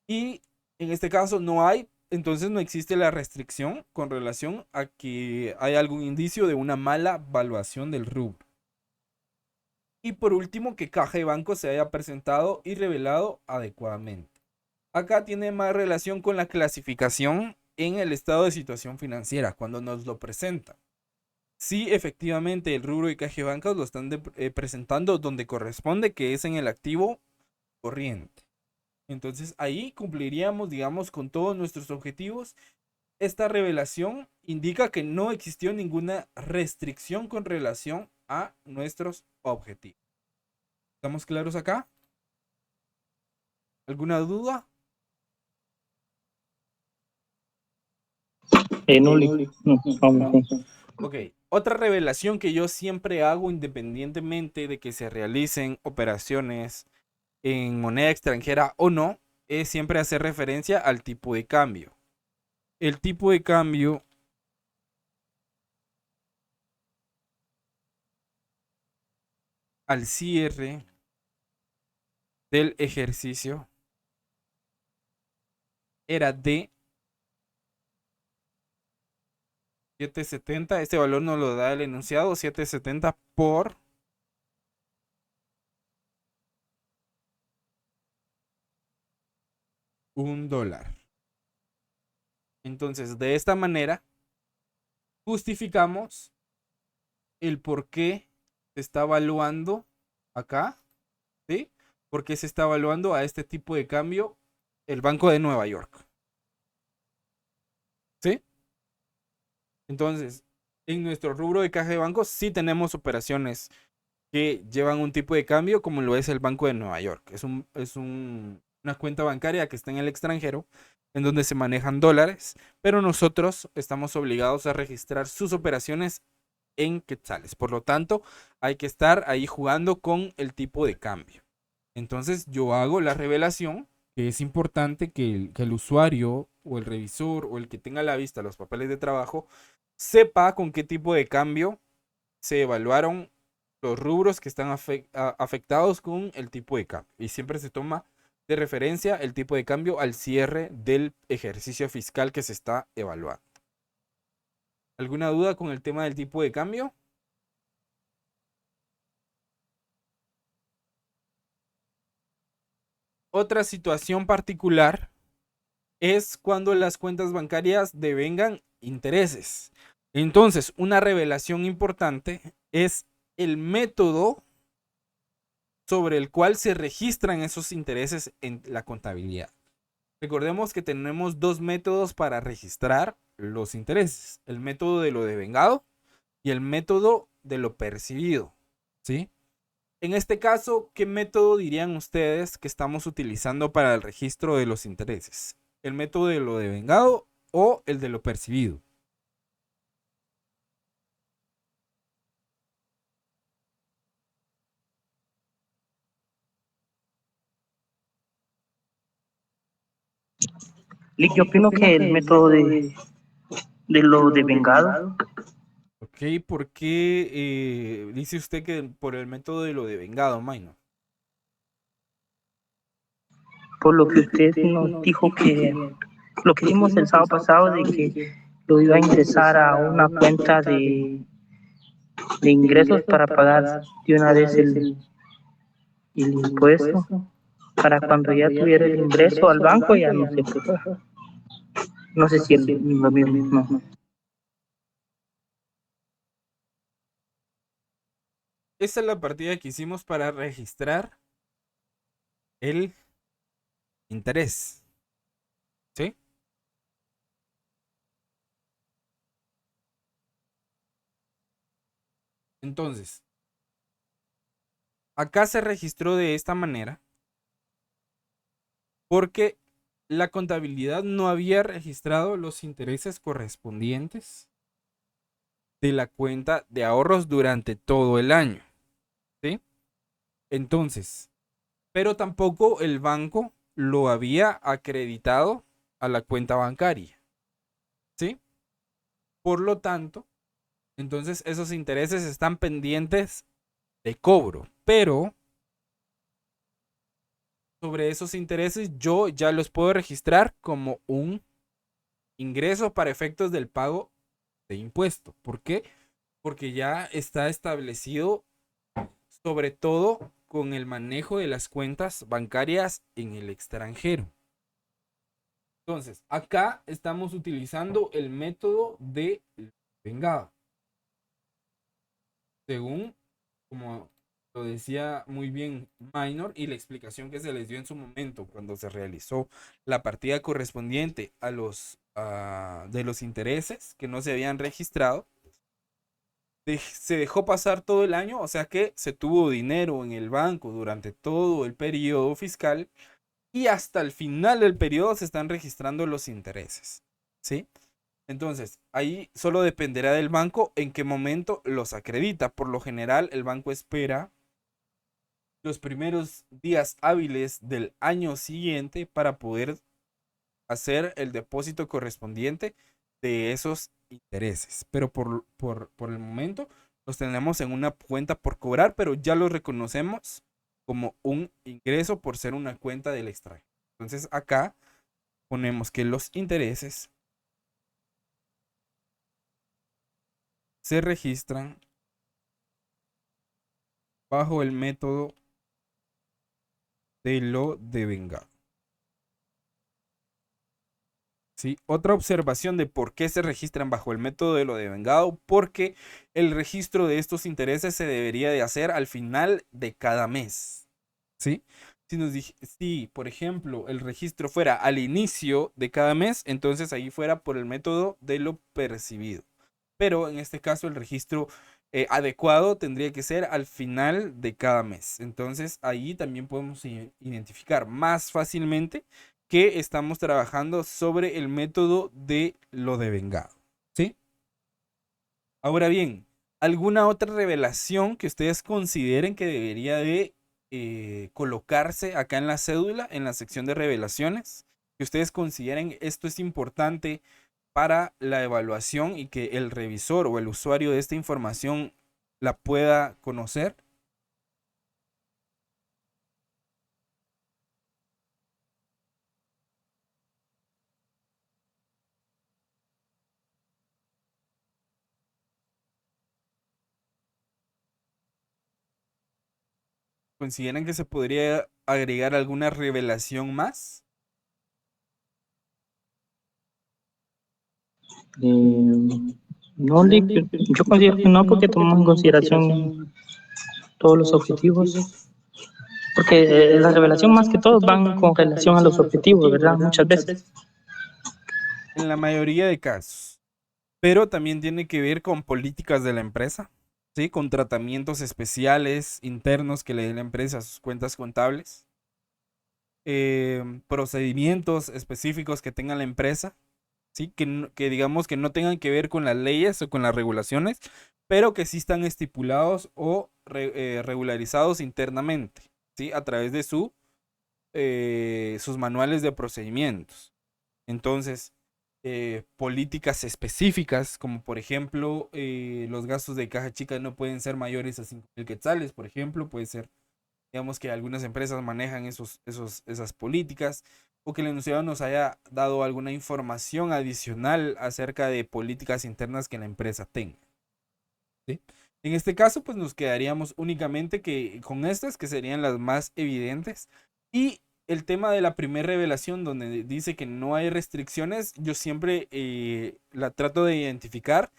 Y en este caso no hay, entonces no existe la restricción con relación a que hay algún indicio de una mala evaluación del rubro. Y por último, que caja y banco se haya presentado y revelado adecuadamente. Acá tiene más relación con la clasificación en el estado de situación financiera, cuando nos lo presenta. Sí, efectivamente, el rubro de caja y bancos lo están presentando donde corresponde, que es en el activo corriente. Entonces ahí cumpliríamos, digamos, con todos nuestros objetivos. Esta revelación indica que no existió ninguna restricción con relación a nuestros objetivos. ¿Estamos claros acá? ¿Alguna duda? No, no, vamos. Ok, otra revelación que yo siempre hago independientemente de que se realicen operaciones en moneda extranjera o no, es siempre hacer referencia al tipo de cambio. El tipo de cambio al cierre del ejercicio era de 7.70. Este valor nos lo da el enunciado, 7.70 por $1. Entonces, de esta manera, justificamos el por qué se está evaluando acá, ¿sí? ¿Por qué se está evaluando a este tipo de cambio el Banco de Nueva York? ¿Sí? Entonces, en nuestro rubro de caja de bancos sí tenemos operaciones que llevan un tipo de cambio como lo es el Banco de Nueva York. Una cuenta bancaria que está en el extranjero en donde se manejan dólares, pero nosotros estamos obligados a registrar sus operaciones en quetzales. Por lo tanto, hay que estar ahí jugando con el tipo de cambio. Entonces, yo hago la revelación que es importante que el usuario o el revisor o el que tenga a la vista los papeles de trabajo sepa con qué tipo de cambio se evaluaron los rubros que están afectados con el tipo de cambio. Y siempre se toma de referencia el tipo de cambio al cierre del ejercicio fiscal que se está evaluando. ¿Alguna duda con el tema del tipo de cambio? Otra situación particular es cuando las cuentas bancarias devengan intereses. Entonces, una revelación importante es el método sobre el cual se registran esos intereses en la contabilidad. Recordemos que tenemos dos métodos para registrar los intereses: el método de lo devengado y el método de lo percibido, ¿sí? En este caso, ¿qué método dirían ustedes que estamos utilizando para el registro de los intereses? ¿El método de lo devengado o el de lo percibido? Yo opino que el método de lo de vengado, Ok, ¿por qué dice usted que por el método de lo devengado, Maino? por lo que usted nos dijo que lo que hicimos el sábado pasado de que lo iba a ingresar a una cuenta de ingresos para pagar de una vez el impuesto, para cuando ya tuviera el ingreso al banco ya no se preocupa. No sé si lo mismo. Esta es la partida que hicimos para registrar el interés, ¿sí? Entonces, acá se registró de esta manera porque la contabilidad no había registrado los intereses correspondientes de la cuenta de ahorros durante todo el año, ¿sí? Entonces, pero tampoco el banco lo había acreditado a la cuenta bancaria, ¿sí? Por lo tanto, entonces esos intereses están pendientes de cobro, pero sobre esos intereses yo ya los puedo registrar como un ingreso para efectos del pago de impuesto. ¿Por qué? Porque ya está establecido, sobre todo con el manejo de las cuentas bancarias en el extranjero. Entonces, acá estamos utilizando el método de vengado. Según, como lo decía muy bien Minor, y la explicación que se les dio en su momento cuando se realizó la partida correspondiente a los de los intereses que no se habían registrado, se dejó pasar todo el año, o sea que se tuvo dinero en el banco durante todo el periodo fiscal y hasta el final del periodo se están registrando los intereses, ¿sí? Entonces, ahí solo dependerá del banco en qué momento los acredita. Por lo general, el banco espera los primeros días hábiles del año siguiente para poder hacer el depósito correspondiente de esos intereses. Pero por el momento los tenemos en una cuenta por cobrar, pero ya los reconocemos como un ingreso por ser una cuenta del extranjero. Entonces acá ponemos que los intereses se registran bajo el método de lo devengado. ¿Sí? Otra observación de por qué se registran bajo el método de lo devengado, porque el registro de estos intereses se debería de hacer al final de cada mes. ¿Sí? Si, por ejemplo, el registro fuera al inicio de cada mes, entonces ahí fuera por el método de lo percibido. Pero en este caso el registro adecuado tendría que ser al final de cada mes. Entonces ahí también podemos identificar más fácilmente que estamos trabajando sobre el método de lo devengado. ¿Sí? Ahora bien, ¿alguna otra revelación que ustedes consideren que debería de colocarse acá en la cédula, en la sección de revelaciones? Que ustedes consideren esto es importante para la evaluación y que el revisor o el usuario de esta información la pueda conocer. ¿Consideran que se podría agregar alguna revelación más? No, yo considero que no, porque tomamos en consideración todos los objetivos, porque la revelación más que todo van con relación a los objetivos, ¿verdad? Muchas veces. En la mayoría de casos. Pero también tiene que ver con políticas de la empresa, ¿sí? Con tratamientos especiales internos que le dé la empresa a sus cuentas contables. Procedimientos específicos que tenga la empresa, ¿sí? Que digamos que no tengan que ver con las leyes o con las regulaciones, pero que sí están estipulados o regularizados internamente, ¿sí? A través de sus manuales de procedimientos. Entonces, políticas específicas, como por ejemplo, los gastos de caja chica no pueden ser mayores a 5,000 quetzales, por ejemplo, puede ser, digamos que algunas empresas manejan esas políticas, o que el enunciado nos haya dado alguna información adicional acerca de políticas internas que la empresa tenga, ¿sí? En este caso, pues nos quedaríamos únicamente con estas, que serían las más evidentes. Y el tema de la primera revelación, donde dice que no hay restricciones, yo siempre la trato de identificar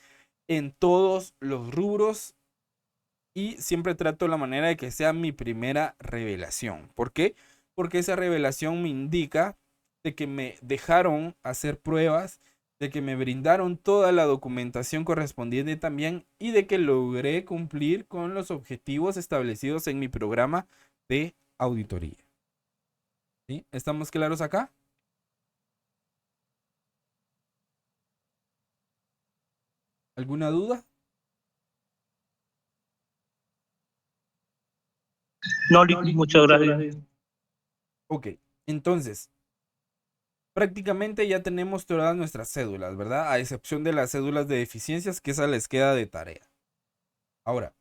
en todos los rubros y siempre trato la manera de que sea mi primera revelación. ¿Por qué? Porque esa revelación me indica de que me dejaron hacer pruebas, de que me brindaron toda la documentación correspondiente también y de que logré cumplir con los objetivos establecidos en mi programa de auditoría. ¿Sí? ¿Estamos claros acá? ¿Alguna duda? No, muchas gracias. Ok, entonces, prácticamente ya tenemos todas nuestras cédulas, ¿verdad? A excepción de las cédulas de deficiencias, que esa les queda de tarea. Ahora,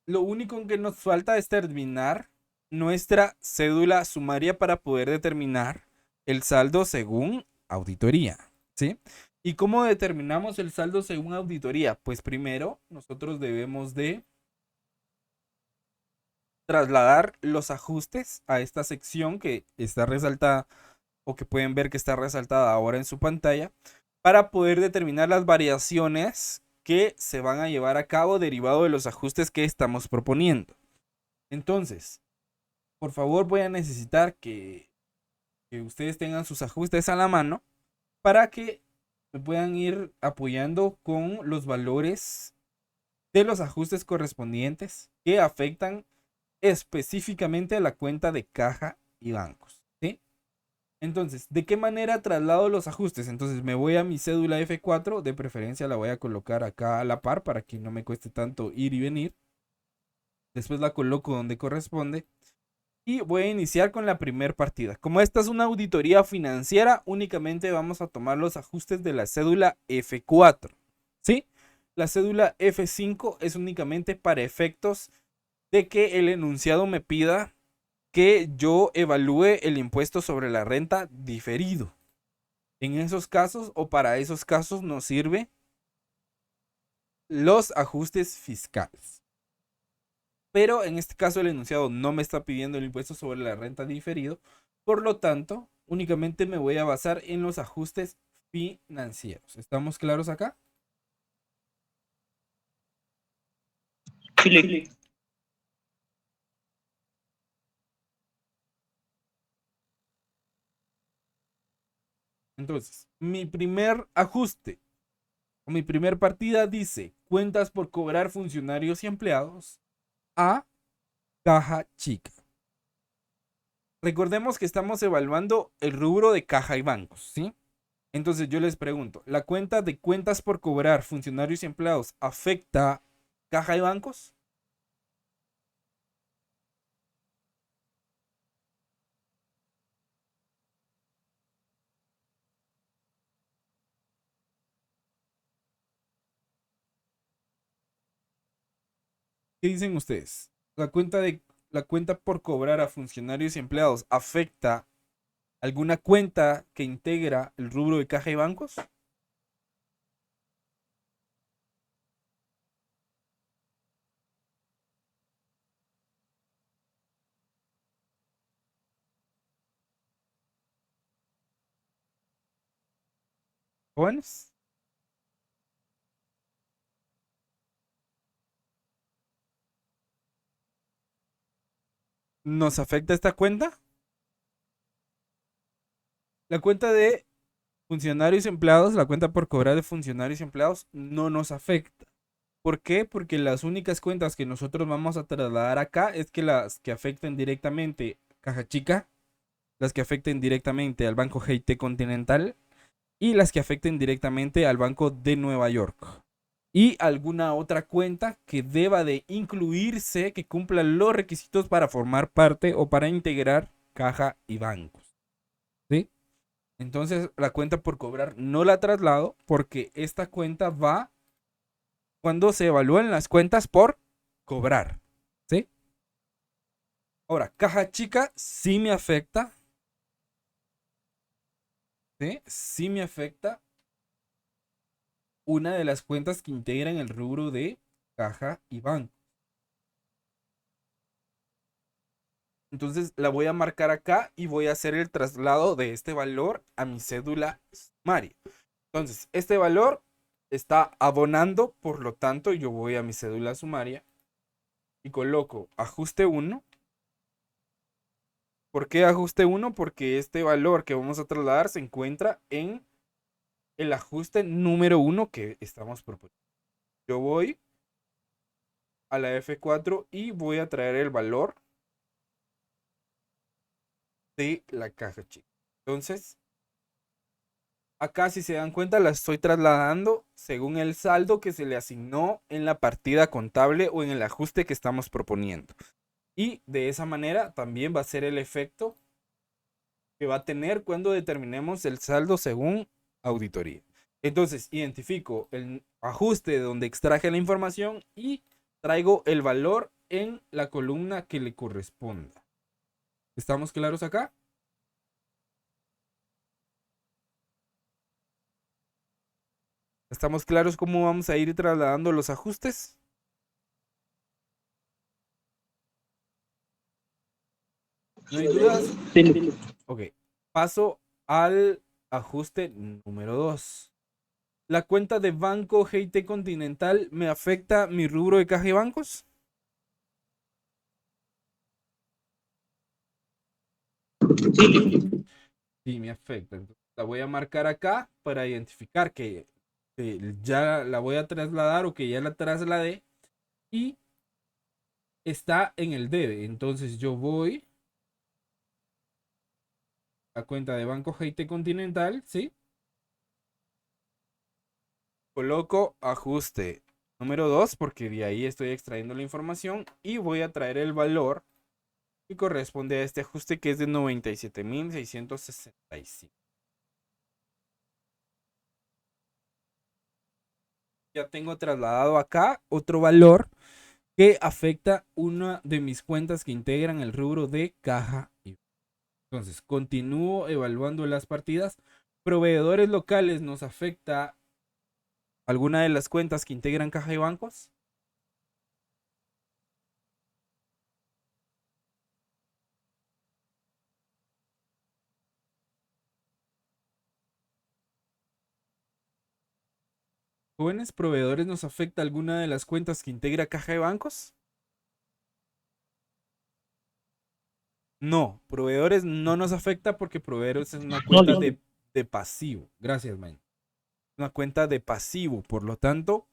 lo único que nos falta es terminar nuestra cédula sumaria para poder determinar el saldo según auditoría, ¿sí? ¿Y cómo determinamos el saldo según auditoría? Pues primero nosotros debemos de trasladar los ajustes a esta sección que está resaltada o que pueden ver que está resaltada ahora en su pantalla para poder determinar las variaciones que se van a llevar a cabo derivado de los ajustes que estamos proponiendo. Entonces, por favor voy a necesitar que ustedes tengan sus ajustes a la mano para que me puedan ir apoyando con los valores de los ajustes correspondientes que afectan específicamente a la cuenta de caja y bancos, ¿sí? Entonces, ¿de qué manera traslado los ajustes? Entonces me voy a mi cédula F4, de preferencia la voy a colocar acá a la par para que no me cueste tanto ir y venir. Después la coloco donde corresponde y voy a iniciar con la primera partida. Como esta es una auditoría financiera, únicamente vamos a tomar los ajustes de la cédula F4, ¿sí? La cédula F5 es únicamente para efectos de que el enunciado me pida que yo evalúe el impuesto sobre la renta diferido. En esos casos o para esos casos nos sirve los ajustes fiscales. Pero en este caso el enunciado no me está pidiendo el impuesto sobre la renta diferido. Por lo tanto, únicamente me voy a basar en los ajustes financieros. ¿Estamos claros acá? Sí. Entonces, mi primer ajuste o mi primer partida dice cuentas por cobrar funcionarios y empleados a caja chica. Recordemos que estamos evaluando el rubro de caja y bancos, ¿sí? Entonces yo les pregunto, ¿la cuenta de cuentas por cobrar funcionarios y empleados afecta caja y bancos? ¿Qué dicen ustedes? ¿La cuenta por cobrar a funcionarios y empleados afecta alguna cuenta que integra el rubro de caja y bancos? ¿Jóvenes? ¿Nos afecta esta cuenta? La cuenta de funcionarios y empleados, la cuenta por cobrar de funcionarios y empleados no nos afecta. ¿Por qué? Porque las únicas cuentas que nosotros vamos a trasladar acá es que las que afecten directamente Caja Chica, las que afecten directamente al Banco GT Continental y las que afecten directamente al Banco de Nueva York. Y alguna otra cuenta que deba de incluirse, que cumpla los requisitos para formar parte o para integrar caja y bancos. ¿Sí? Entonces la cuenta por cobrar no la traslado porque esta cuenta va cuando se evalúan las cuentas por cobrar. ¿Sí? Ahora, caja chica sí me afecta. ¿Sí? Sí me afecta una de las cuentas que integran el rubro de caja y banco. Entonces la voy a marcar acá y voy a hacer el traslado de este valor a mi cédula sumaria. Entonces, este valor está abonando, por lo tanto, yo voy a mi cédula sumaria y coloco ajuste 1. ¿Por qué ajuste 1? Porque este valor que vamos a trasladar se encuentra en el ajuste número 1 que estamos proponiendo. Yo voy a la F4 y voy a traer el valor de la caja chica. Entonces, acá si se dan cuenta la estoy trasladando según el saldo que se le asignó en la partida contable o en el ajuste que estamos proponiendo. Y de esa manera también va a ser el efecto que va a tener cuando determinemos el saldo según auditoría. Entonces identifico el ajuste donde extraje la información y traigo el valor en la columna que le corresponda. ¿Estamos claros acá? ¿Estamos claros cómo vamos a ir trasladando los ajustes? ¿No hay dudas? Sí. Ok. Paso al ajuste número 2. ¿La cuenta de Banco GT Continental me afecta mi rubro de caja y bancos? Sí. Sí, me afecta. Entonces, la voy a marcar acá para identificar que ya la voy a trasladar o que ya la trasladé. Y está en el debe. Entonces yo voy a cuenta de Banco GT Continental, ¿sí? Coloco ajuste número 2 porque de ahí estoy extrayendo la información y voy a traer el valor que corresponde a este ajuste, que es de 97.665. Ya tengo trasladado acá otro valor que afecta una de mis cuentas que integran el rubro de caja y... Entonces, continúo evaluando las partidas. Proveedores locales, ¿nos afecta alguna de las cuentas que integran caja y bancos? Jóvenes, proveedores, ¿nos afecta alguna de las cuentas que integra caja y bancos? No, proveedores no nos afecta porque proveedores es una cuenta de pasivo. Gracias, man. Una cuenta de pasivo. Por lo tanto,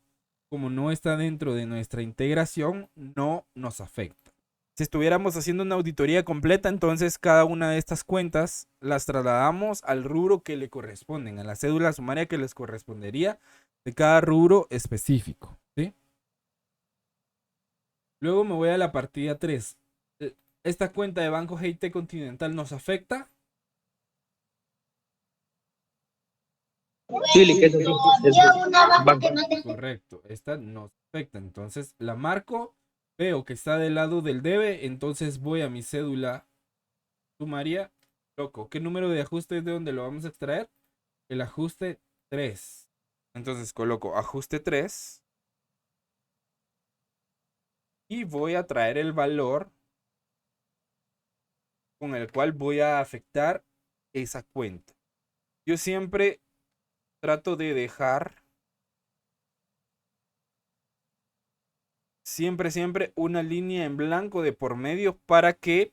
como no está dentro de nuestra integración, no nos afecta. Si estuviéramos haciendo una auditoría completa, entonces cada una de estas cuentas las trasladamos al rubro que le corresponden, a la cédula sumaria que les correspondería de cada rubro específico, ¿sí? Luego me voy a la partida 3. ¿Esta cuenta de Banco GT Continental nos afecta? Sí, que eso sí, Correcto, esta nos afecta. Entonces la marco, veo que está del lado del debe, entonces voy a mi cédula sumaria, loco. ¿Qué número de ajuste es de donde lo vamos a extraer? El ajuste 3. Entonces coloco ajuste 3 y voy a traer el valor con el cual voy a afectar esa cuenta. Yo siempre trato de dejar siempre una línea en blanco de por medio para que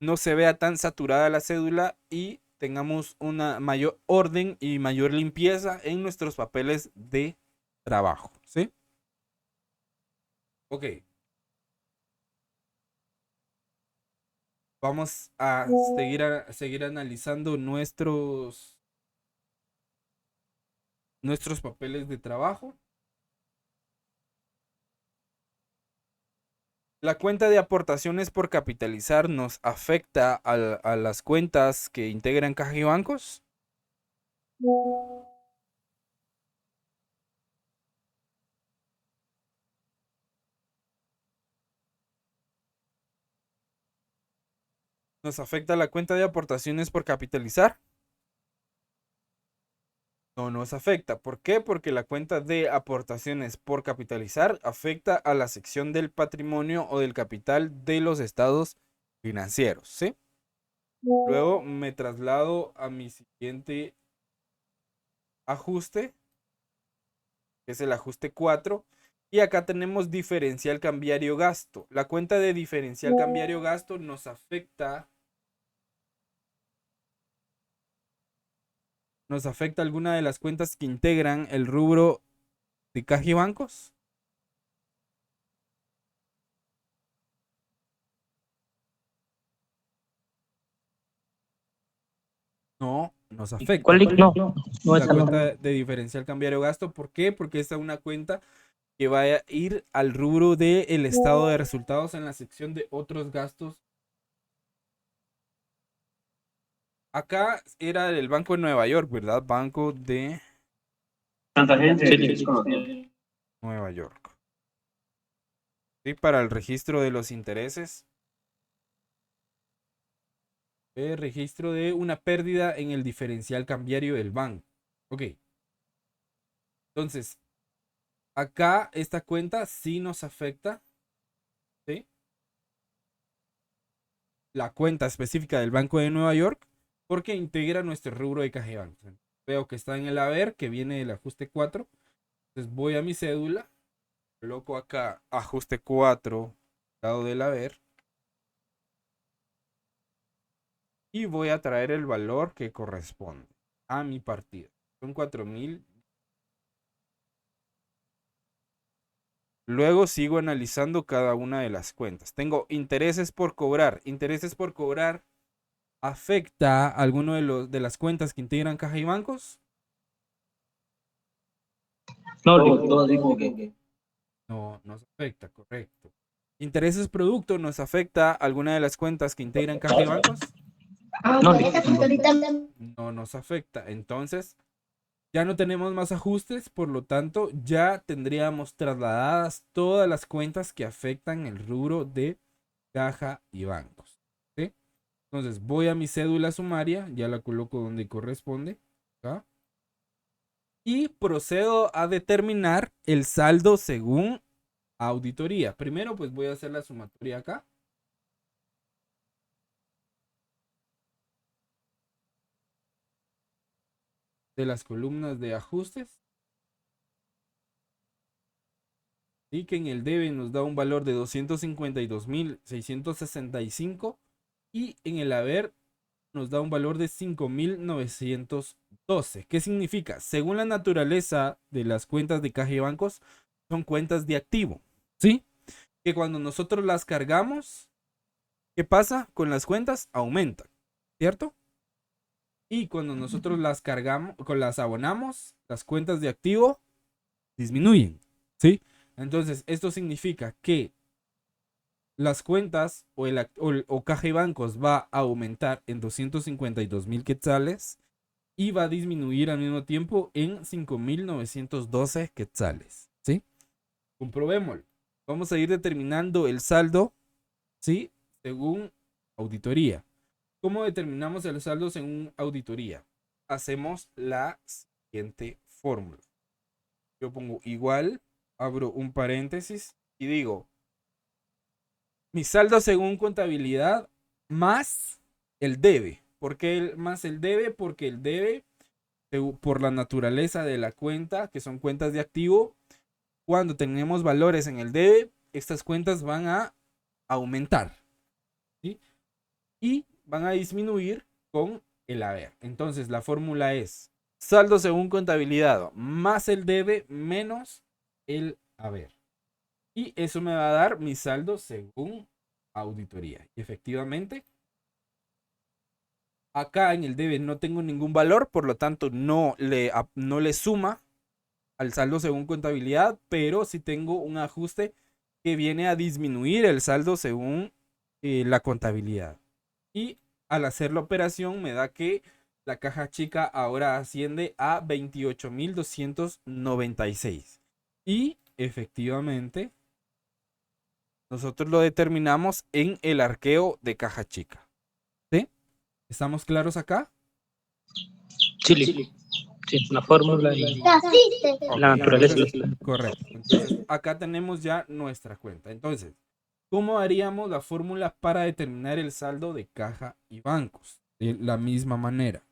no se vea tan saturada la cédula y tengamos una mayor orden y mayor limpieza en nuestros papeles de trabajo, ¿sí? Ok. Vamos a seguir analizando nuestros papeles de trabajo. La cuenta de aportaciones por capitalizar nos afecta a las cuentas que integran caja y bancos. Nos afecta la cuenta de aportaciones por capitalizar. No nos afecta. ¿Por qué? Porque la cuenta de aportaciones por capitalizar afecta a la sección del patrimonio o del capital de los estados financieros, ¿sí? Luego me traslado a mi siguiente ajuste, que es el ajuste 4. Y acá tenemos diferencial cambiario gasto. La cuenta de diferencial cambiario gasto nos afecta alguna de las cuentas que integran el rubro de caja y bancos. No nos afecta. ¿Cuál no? No, La esa no. cuenta de diferencial cambiario gasto. ¿Por qué? Porque esta es una cuenta que va a ir al rubro del estado de resultados en la sección de otros gastos. Acá era el Banco de Nueva York, ¿verdad? Banco de Tanta gente. Sí. Nueva York. Sí, para el registro de los intereses. Registro de una pérdida en el diferencial cambiario del banco. Ok. Entonces, acá esta cuenta sí nos afecta. ¿Sí? La cuenta específica del Banco de Nueva York porque integra nuestro rubro de caja y bancos. Veo que está en el haber, que viene del ajuste 4. Entonces voy a mi cédula, coloco acá ajuste 4, lado del haber, y voy a traer el valor que corresponde a mi partida. Son 4,000. Luego sigo analizando cada una de las cuentas. Tengo intereses por cobrar. Intereses por cobrar afecta a alguno de las cuentas que integran caja y bancos. No, todo dijo que. No nos afecta, correcto. Intereses producto nos afecta a alguna de las cuentas que integran caja y bancos. No, No nos afecta. Entonces, ya no tenemos más ajustes, por lo tanto, ya tendríamos trasladadas todas las cuentas que afectan el rubro de caja y bancos. ¿Sí? Entonces, voy a mi cédula sumaria, ya la coloco donde corresponde. ¿Acá? Y procedo a determinar el saldo según auditoría. Primero, pues voy a hacer la sumatoria acá. De las columnas de ajustes. Y que en el debe nos da un valor de 252.665 y en el haber nos da un valor de 5.912. ¿Qué significa? Según la naturaleza de las cuentas de caja y bancos, son cuentas de activo, ¿sí? Que cuando nosotros las cargamos, ¿qué pasa? Con las cuentas aumentan, ¿cierto? Y cuando nosotros las cargamos, con las abonamos, las cuentas de activo disminuyen, ¿sí? Entonces, esto significa que las cuentas o caja y bancos va a aumentar en 252.000 quetzales y va a disminuir al mismo tiempo en 5.912 quetzales, ¿sí? Comprobémoslo. Vamos a ir determinando el saldo, ¿sí? Según auditoría. ¿Cómo determinamos el saldo según auditoría? Hacemos la siguiente fórmula. Yo pongo igual, abro un paréntesis y digo, mi saldo según contabilidad más el debe. ¿Por qué más el debe? Porque el debe, por la naturaleza de la cuenta, que son cuentas de activo, cuando tenemos valores en el debe, estas cuentas van a aumentar, ¿sí? Y van a disminuir con el haber. Entonces la fórmula es saldo según contabilidad más el debe menos el haber. Y eso me va a dar mi saldo según auditoría. Y efectivamente, acá en el debe no tengo ningún valor, por lo tanto no le suma al saldo según contabilidad, pero sí tengo un ajuste que viene a disminuir el saldo según la contabilidad. Y al hacer la operación me da que la caja chica ahora asciende a 28.296. Y efectivamente, nosotros lo determinamos en el arqueo de caja chica. ¿Sí? ¿Estamos claros acá? Chile. Sí, la fórmula y la naturaleza. Correcto. Entonces, acá tenemos ya nuestra cuenta. Entonces, ¿cómo haríamos la fórmula para determinar el saldo de caja y bancos? De la misma manera.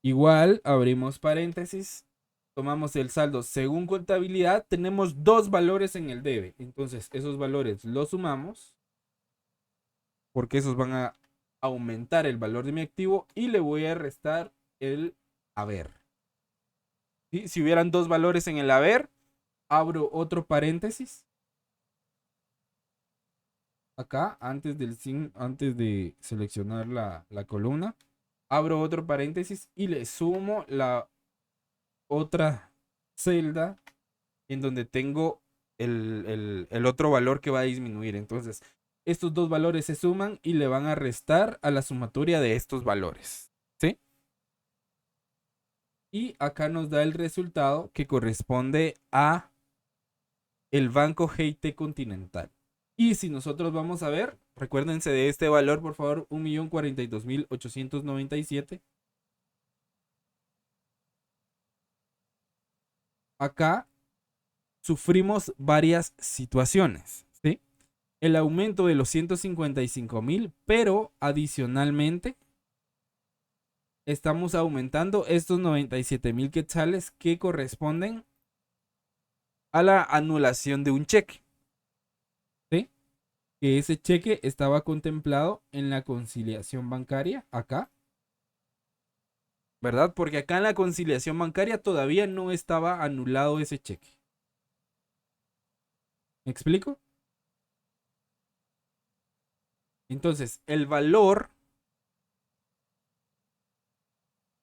Igual, abrimos paréntesis, tomamos el saldo según contabilidad, tenemos dos valores en el debe. Entonces, esos valores los sumamos, porque esos van a aumentar el valor de mi activo y le voy a restar el haber. ¿Sí? Si hubieran dos valores en el haber, abro otro paréntesis. Acá, antes de seleccionar la columna, abro otro paréntesis y le sumo la otra celda en donde tengo el otro valor que va a disminuir. Entonces, estos dos valores se suman y le van a restar a la sumatoria de estos valores. ¿Sí? Y acá nos da el resultado que corresponde a el Banco GIT Continental. Y si nosotros vamos a ver, recuérdense de este valor, por favor, 1.042.897. Acá sufrimos varias situaciones, ¿sí? El aumento de los 155.000, pero adicionalmente estamos aumentando estos 97.000 quetzales que corresponden a la anulación de un cheque, ¿sí? Que ese cheque estaba contemplado en la conciliación bancaria, acá, ¿verdad? Porque acá en la conciliación bancaria todavía no estaba anulado ese cheque. ¿Me explico? Entonces, el valor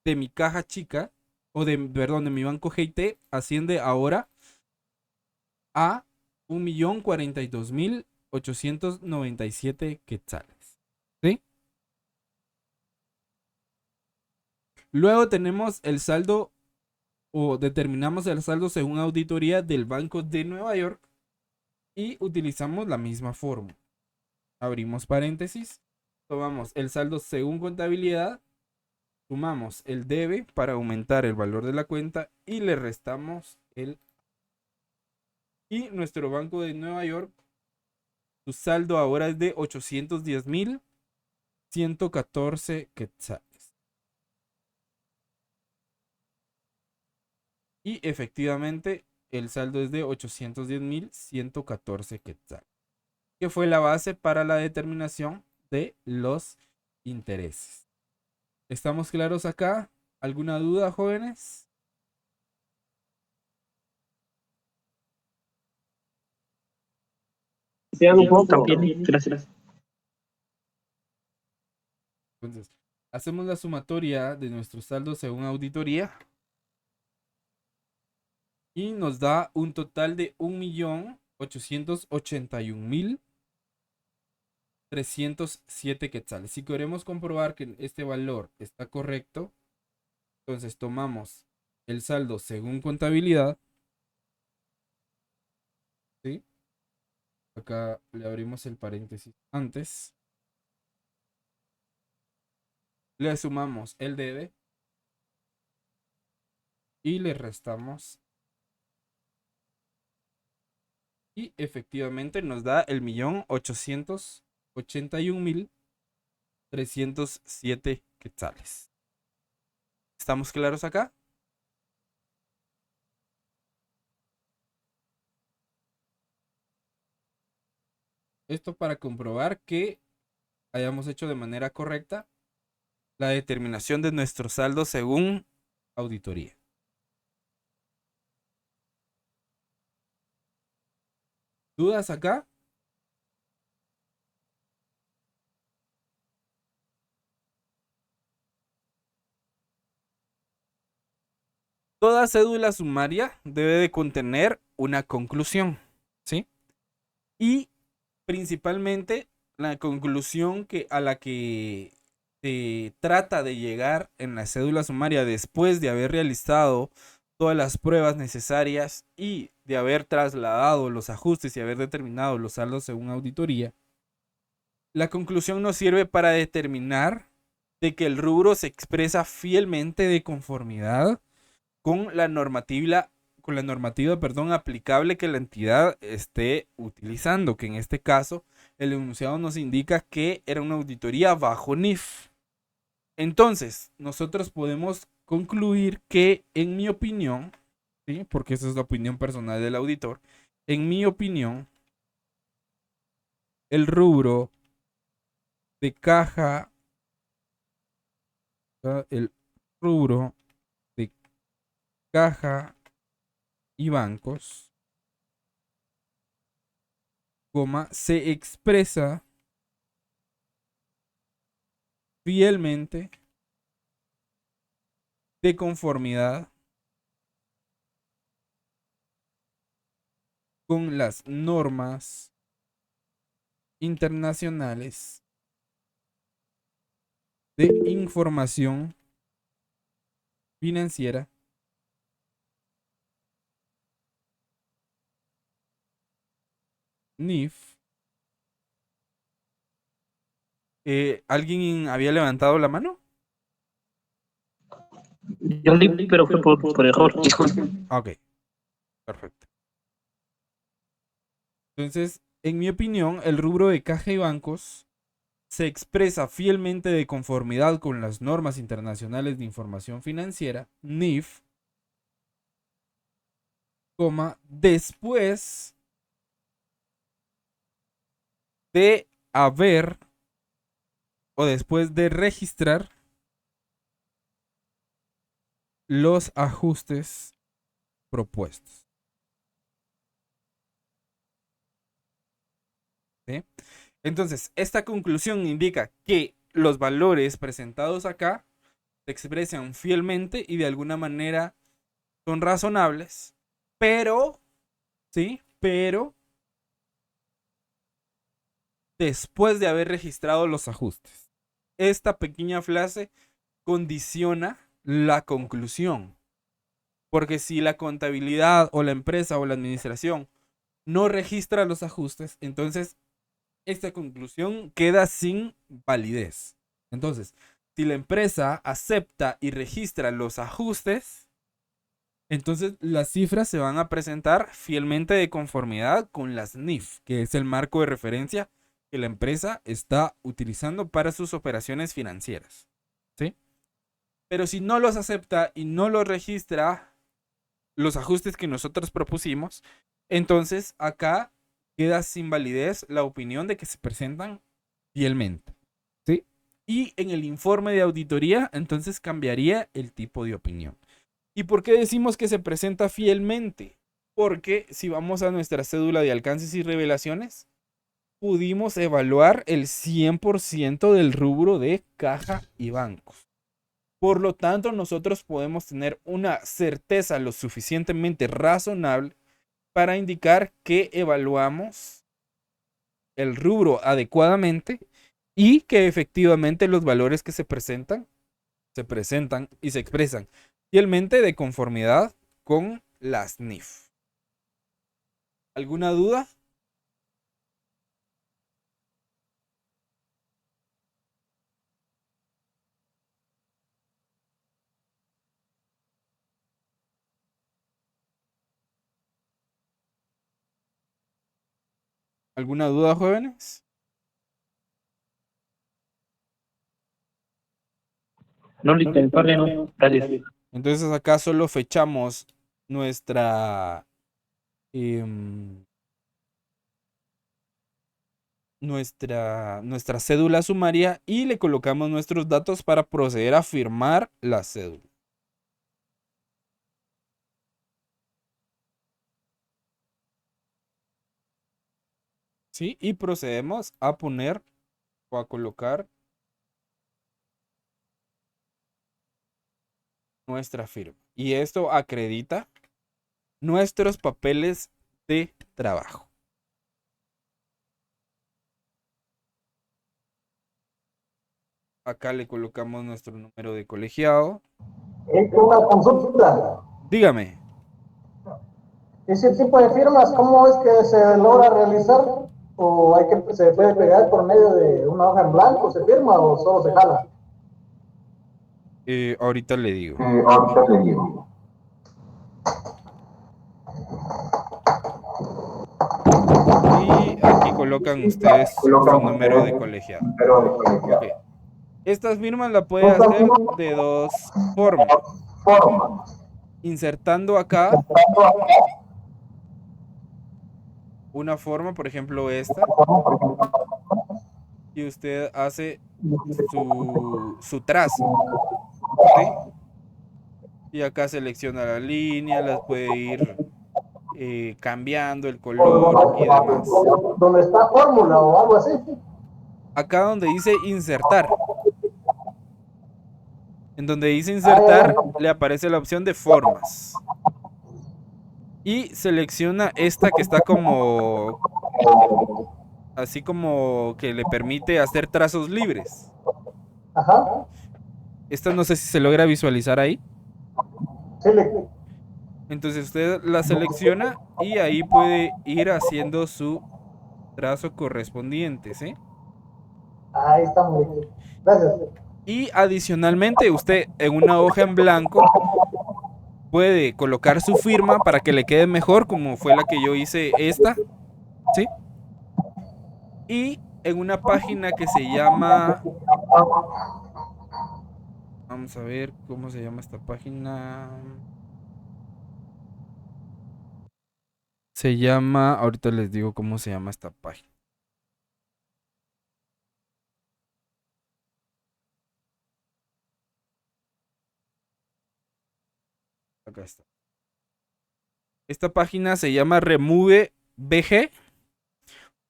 de mi caja chica, perdón, de mi banco GT, asciende ahora a 1.042.897 quetzales. ¿Sí? Luego tenemos el saldo, o determinamos el saldo según auditoría del Banco de Nueva York y utilizamos la misma fórmula. Abrimos paréntesis, tomamos el saldo según contabilidad, sumamos el debe para aumentar el valor de la cuenta y le restamos el... Y nuestro Banco de Nueva York, su saldo ahora es de 810.114 quetzales. Y efectivamente el saldo es de 810.114 quetzales, que fue la base para la determinación de los intereses. ¿Estamos claros acá? ¿Alguna duda, jóvenes? Vean un poco también, gracias. Entonces, hacemos la sumatoria de nuestro saldo según auditoría y nos da un total de 1.881.307 quetzales. Si queremos comprobar que este valor está correcto, entonces tomamos el saldo según contabilidad, ¿sí? Acá le abrimos el paréntesis antes. Le sumamos el debe y le restamos. Y efectivamente nos da el 1.881.307 quetzales. ¿Estamos claros acá? Esto para comprobar que hayamos hecho de manera correcta la determinación de nuestro saldo según auditoría. ¿Dudas acá? Toda cédula sumaria debe de contener una conclusión, ¿sí? Y principalmente la conclusión a la que se trata de llegar en la cédula sumaria después de haber realizado todas las pruebas necesarias y de haber trasladado los ajustes y haber determinado los saldos según auditoría. La conclusión nos sirve para determinar de que el rubro se expresa fielmente de conformidad con la normativa, aplicable que la entidad esté utilizando, que en este caso el enunciado nos indica que era una auditoría bajo NIF. Entonces, nosotros podemos concluir que, en mi opinión, ¿sí? Porque esa es la opinión personal del auditor, en mi opinión, el rubro de caja, el rubro de caja y bancos, se expresa fielmente de conformidad con las normas internacionales de información financiera NIF. ¿Alguien había levantado la mano? Yo leí, pero fue por error. Ok, perfecto. Entonces, en mi opinión, el rubro de caja y bancos se expresa fielmente de conformidad con las normas internacionales de información financiera, NIF, después de haber o después de registrar los ajustes propuestos. ¿sí? Entonces, esta conclusión indica que los valores presentados acá se expresan fielmente y de alguna manera son razonables, pero, ¿sí? Pero después de haber registrado los ajustes. Esta pequeña frase condiciona la conclusión, porque si la contabilidad o la empresa o la administración no registra los ajustes, entonces esta conclusión queda sin validez. Entonces, si la empresa acepta y registra los ajustes, entonces las cifras se van a presentar fielmente de conformidad con las NIF, que es el marco de referencia que la empresa está utilizando para sus operaciones financieras, ¿sí? Pero si no los acepta y no los registra los ajustes que nosotros propusimos, entonces acá queda sin validez la opinión de que se presentan fielmente, ¿sí? Y en el informe de auditoría, entonces cambiaría el tipo de opinión. ¿Y por qué decimos que se presenta fielmente? Porque si vamos a nuestra cédula de alcances y revelaciones, pudimos evaluar el 100% del rubro de caja y bancos. Por lo tanto, nosotros podemos tener una certeza lo suficientemente razonable para indicar que evaluamos el rubro adecuadamente y que efectivamente los valores que se presentan y se expresan fielmente de conformidad con las NIF. ¿Alguna duda? ¿Alguna duda, jóvenes? No, listo, padre, no. Gracias. Entonces acá solo fechamos nuestra em, nuestra cédula sumaria y le colocamos nuestros datos para proceder a firmar la cédula. ¿Sí? Y procedemos a poner o a colocar nuestra firma. Y esto acredita nuestros papeles de trabajo. Acá le colocamos nuestro número de colegiado. Una consulta. Dígame. ¿Ese tipo de firmas cómo es que se logra realizar? ¿O se puede pegar por medio de una hoja en blanco, se firma o solo se jala? Ahorita le digo. Ahorita te digo. Y aquí colocan ustedes su número de colegiado. Okay. Estas firmas la puede hacer de dos formas. Insertando acá una forma, por ejemplo esta, y usted hace su trazo, ¿sí? Y acá selecciona la línea, las puede ir cambiando el color y demás. ¿Dónde está fórmula o algo así? Acá donde dice insertar. En donde dice insertar, le aparece la opción de formas. Y selecciona esta que está como así como que le permite hacer trazos libres. Ajá. Esta no sé si se logra visualizar ahí. Sí, Entonces usted la selecciona y ahí puede ir haciendo su trazo correspondiente, ¿sí? ahí está muy bien. Gracias. Y adicionalmente usted en una hoja en blanco puede colocar su firma para que le quede mejor, como fue la que yo hice esta, ¿sí? Y en una página que se llama... Vamos a ver cómo se llama esta página. Se llama... Ahorita les digo cómo se llama esta página. Acá está. Esta página se llama Remove BG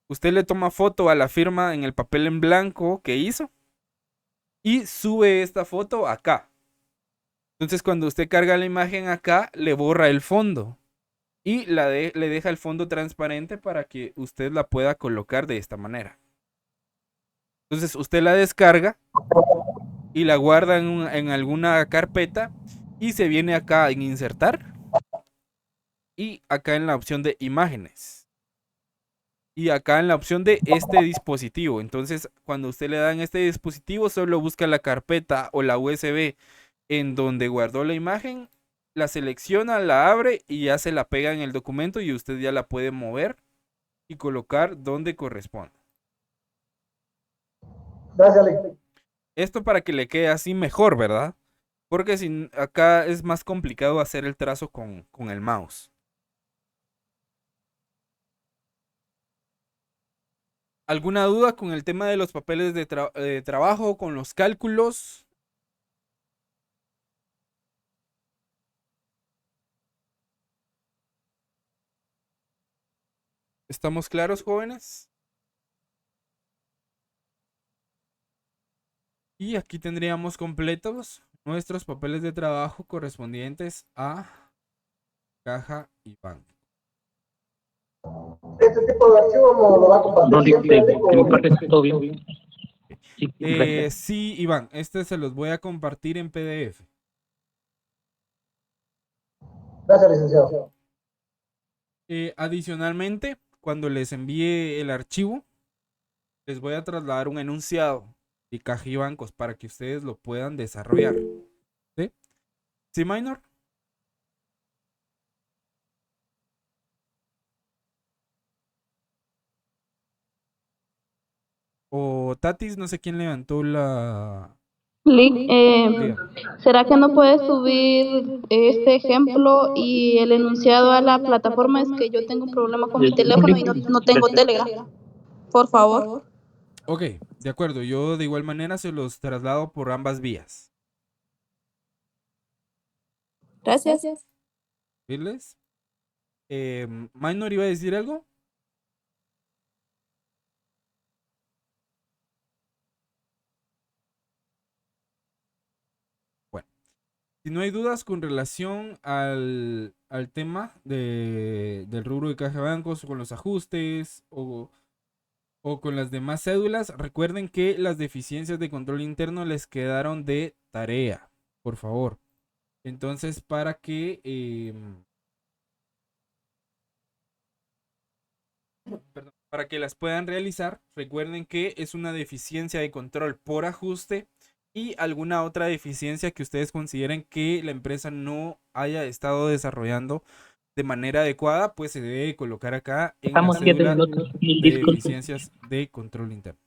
Usted le toma foto a la firma en el papel en blanco que hizo y sube esta foto acá. Entonces cuando usted carga la imagen acá, le borra el fondo y le deja el fondo transparente para que usted la pueda colocar de esta manera. Entonces usted la descarga y la guarda en alguna carpeta y se viene acá en insertar y acá en la opción de imágenes y acá en la opción de este dispositivo. Entonces cuando usted le da en este dispositivo, solo busca la carpeta o la USB en donde guardó la imagen, la selecciona, la abre y ya se la pega en el documento y usted ya la puede mover y colocar donde corresponde. Gracias, Alex. Esto para que le quede así mejor, ¿verdad? Porque si acá es más complicado hacer el trazo con el mouse. ¿Alguna duda con el tema de los papeles de trabajo, con los cálculos? ¿Estamos claros, jóvenes? Y aquí tendríamos completos nuestros papeles de trabajo correspondientes a caja y banco. Este tipo de archivo no lo va a compartir No, Lick, siempre, Alex, de mi o- parte está todo bien. Sí, gracias. Sí, Iván, este se los voy a compartir en PDF. Gracias, licenciado. Adicionalmente, cuando les envíe el archivo, les voy a trasladar un enunciado de caja y bancos para que ustedes lo puedan desarrollar. ¿Sí? ¿Sí, Minor? O Tatis, no sé quién levantó la... Lick, Diga. ¿será que no puedes subir este ejemplo y el enunciado a la plataforma? Es que yo tengo un problema con mi teléfono y no tengo Telegram. Por favor. Ok, de acuerdo. Yo de igual manera se los traslado por ambas vías. Gracias. ¿Viles? Minor iba a decir algo. Bueno, si no hay dudas con relación al tema del rubro de caja de bancos, con los ajustes o con las demás cédulas, recuerden que las deficiencias de control interno les quedaron de tarea, por favor. Entonces, para que las puedan realizar, recuerden que es una deficiencia de control por ajuste y alguna otra deficiencia que ustedes consideren que la empresa no haya estado desarrollando de manera adecuada, pues se debe colocar acá en la Estamos 7 cédula minutos. de Disculpe. deficiencias de control interno.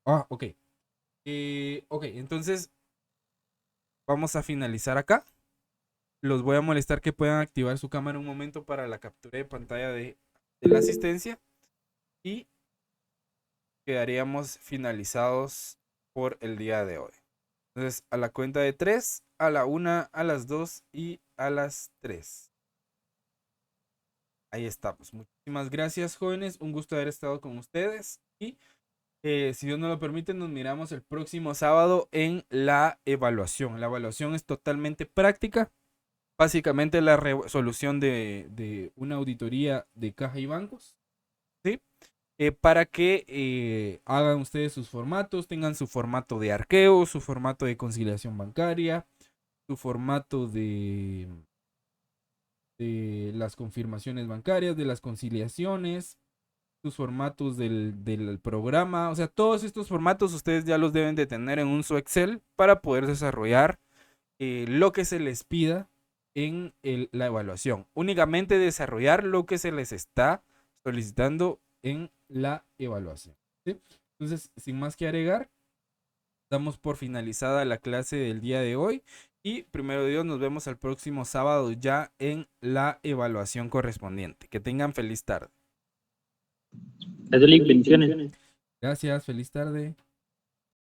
Ah, ok. Ok, entonces vamos a finalizar acá. Los voy a molestar que puedan activar su cámara un momento para la captura de pantalla de la asistencia. Y quedaríamos finalizados por el día de hoy. Entonces, a la cuenta de 3, a la 1, a las 2 y a las 3. Ahí estamos. Muchísimas gracias, jóvenes. Un gusto haber estado con ustedes. Y si Dios nos lo permite, nos miramos el próximo sábado en la evaluación. La evaluación es totalmente práctica. Básicamente la resolución de una auditoría de caja y bancos. ¿Sí? Para que hagan ustedes sus formatos, tengan su formato de arqueo, su formato de conciliación bancaria, su formato de las confirmaciones bancarias, de las conciliaciones, sus formatos del programa. O sea, todos estos formatos ustedes ya los deben de tener en un su Excel para poder desarrollar lo que se les pida en la evaluación. Únicamente desarrollar lo que se les está solicitando en la evaluación. ¿Sí? Entonces, sin más que agregar, damos por finalizada la clase del día de hoy y primero Dios nos vemos el próximo sábado ya en la evaluación correspondiente. Que tengan feliz tarde. Gracias, Lick, bendiciones. Gracias, feliz tarde.